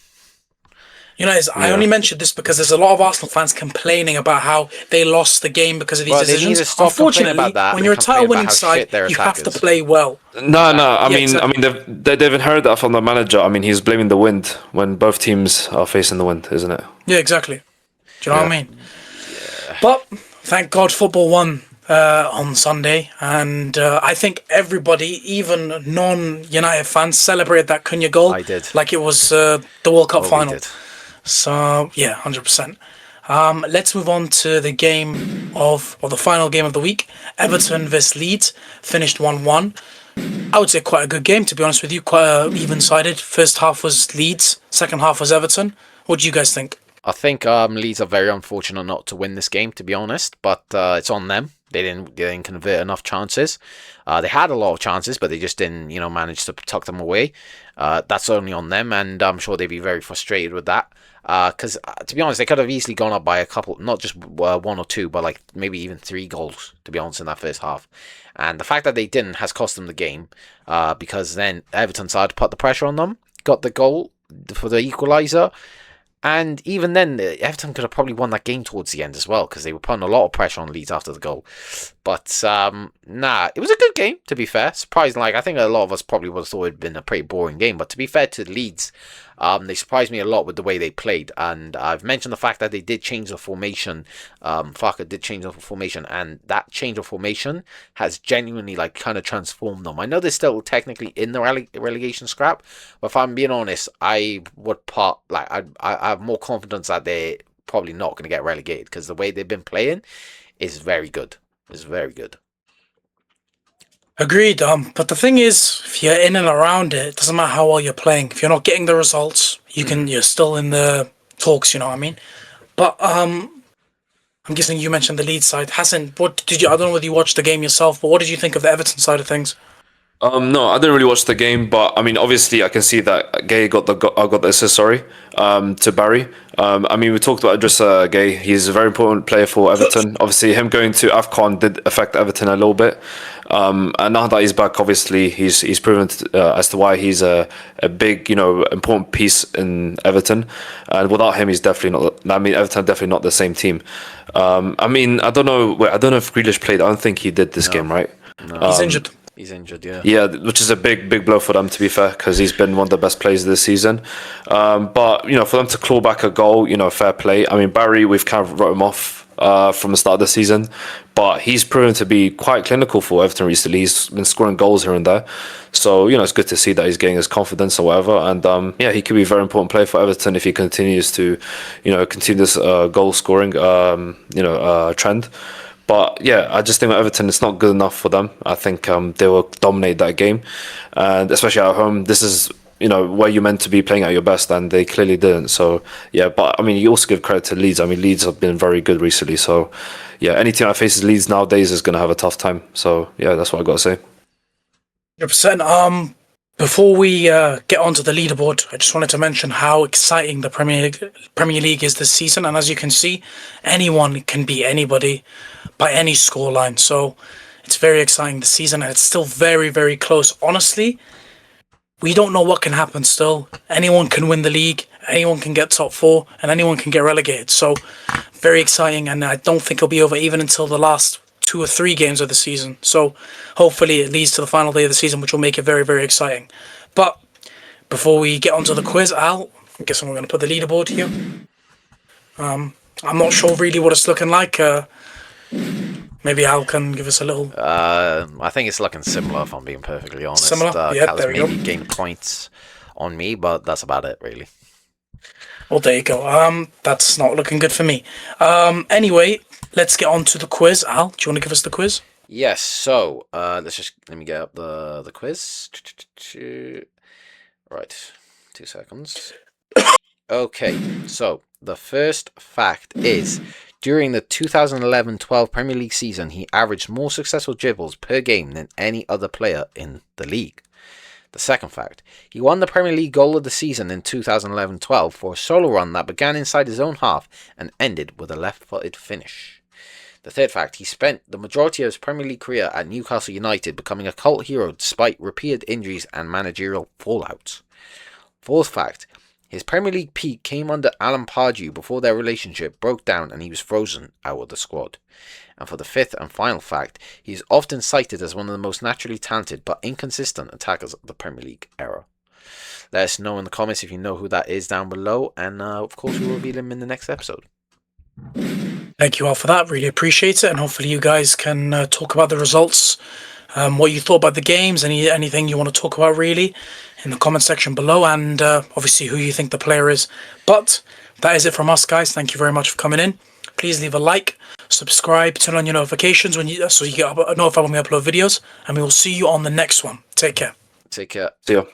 I only mentioned this because there's a lot of Arsenal fans complaining about how they lost the game because of these decisions. Unfortunately, when you're a title-winning side, you have to play well. No. I mean, they've inherited that from the manager. I mean, he's blaming the wind when both teams are facing the wind, isn't it? Yeah, exactly. Do you know what I mean? Yeah. But thank God, football won on Sunday, and I think everybody, even non-United fans, celebrated that Cunha goal. I did, like it was the World Cup final. We did. So, 100%. Let's move on to the game the final game of the week. Everton vs Leeds finished 1-1. I would say quite a good game, to be honest with you. Quite even-sided. First half was Leeds, second half was Everton. What do you guys think? I think Leeds are very unfortunate not to win this game, to be honest. But it's on them. They didn't convert enough chances. They had a lot of chances, but they just didn't, manage to tuck them away. That's only on them, and I'm sure they'd be very frustrated with that. Because to be honest, they could have easily gone up by a couple, not just one or two, but like maybe even 3 goals, to be honest, in that first half. And the fact that they didn't has cost them the game, because then Everton started to put the pressure on them, got the goal for the equaliser. And even then, Everton could have probably won that game towards the end as well, because they were putting a lot of pressure on Leeds after the goal. But, it was a good game, to be fair. Surprising, I think a lot of us probably would have thought it had been a pretty boring game. But to be fair to Leeds, they surprised me a lot with the way they played. And I've mentioned the fact that they did change the formation. Farker did change the formation, and that change of formation has genuinely, kind of transformed them. I know they're still technically in the relegation scrap, but if I'm being honest, I would I have more confidence that they're probably not going to get relegated, because the way they've been playing is very good. It's very good. Agreed. But the thing is, if you're in and around it, it doesn't matter how well you're playing. If you're not getting the results, you're still in the talks. You know what I mean? But I'm guessing you mentioned the Leeds side. Hassan, what did you? I don't know whether you watched the game yourself, but what did you think of the Everton side of things? No, I didn't really watch the game, but I mean, obviously, I can see that Gay got the assist. Sorry, to Barry. I mean, we talked about Idrissa Gay. He's a very important player for Everton. Obviously, him going to AFCON did affect Everton a little bit. And now that he's back, obviously, he's proven as to why he's a big, important piece in Everton. And without him, he's definitely not. I mean, Everton are definitely not the same team. I mean, I don't know. I don't know if Grealish played. I don't think he did this game, right? No. He's injured. He's injured, yeah. Yeah, which is a big blow for them, to be fair, because he's been one of the best players this season. But for them to claw back a goal, fair play. I mean, Barry, we've kind of wrote him off from the start of the season, but he's proven to be quite clinical for Everton recently. He's been scoring goals here and there, so it's good to see that he's getting his confidence or whatever. And he could be a very important player for Everton if he continues to, continue this goal scoring, trend. But yeah, I just think that Everton, it's not good enough for them. I think they will dominate that game, and especially at home. This is where you're meant to be playing at your best, and they clearly didn't. So yeah, but I mean, you also give credit to Leeds. I mean, Leeds have been very good recently. So yeah, any team that faces Leeds nowadays is going to have a tough time. So yeah, that's what I got to say. 100%. Before we get onto the leaderboard, I just wanted to mention how exciting the Premier League is this season. And as you can see, anyone can beat anybody by any scoreline. So it's very exciting this season, and it's still very, very close. Honestly, we don't know what can happen still. Anyone can win the league, anyone can get top 4, and anyone can get relegated. So very exciting, and I don't think it'll be over even until the last 2 or 3 games of the season. So hopefully it leads to the final day of the season, which will make it very, very exciting. But before we get onto the quiz, Al, I guess I'm going to put the leaderboard here. I'm not sure really what it's looking like. Maybe Al can give us a little. I think it's looking similar, if I'm being perfectly honest. Similar? Yeah, Callum's there we go. maybe gained points on me, but that's about it, really. Well, there you go. That's not looking good for me. Anyway, let's get on to the quiz. Al, do you want to give us the quiz? Yes, so let me get up the quiz. Right, 2 seconds. Okay, so the first fact is, during the 2011-12 Premier League season, he averaged more successful dribbles per game than any other player in the league. The second fact, he won the Premier League goal of the season in 2011-12 for a solo run that began inside his own half and ended with a left-footed finish. The third fact, he spent the majority of his Premier League career at Newcastle United, becoming a cult hero despite repeated injuries and managerial fallout. Fourth fact, his Premier League peak came under Alan Pardew before their relationship broke down and he was frozen out of the squad. And for the fifth and final fact, he is often cited as one of the most naturally talented but inconsistent attackers of the Premier League era. Let us know in the comments if you know who that is down below, and of course we'll reveal him in the next episode. Thank you all for that. Really appreciate it, and hopefully you guys can talk about the results, what you thought about the games, anything you want to talk about really in the comment section below, and obviously who you think the player is. But that is it from us, guys. Thank you very much for coming in. please leave a like, subscribe, turn on your notifications so you get notified when we upload videos, and we will see you on the next one. Take care. Take care. See ya.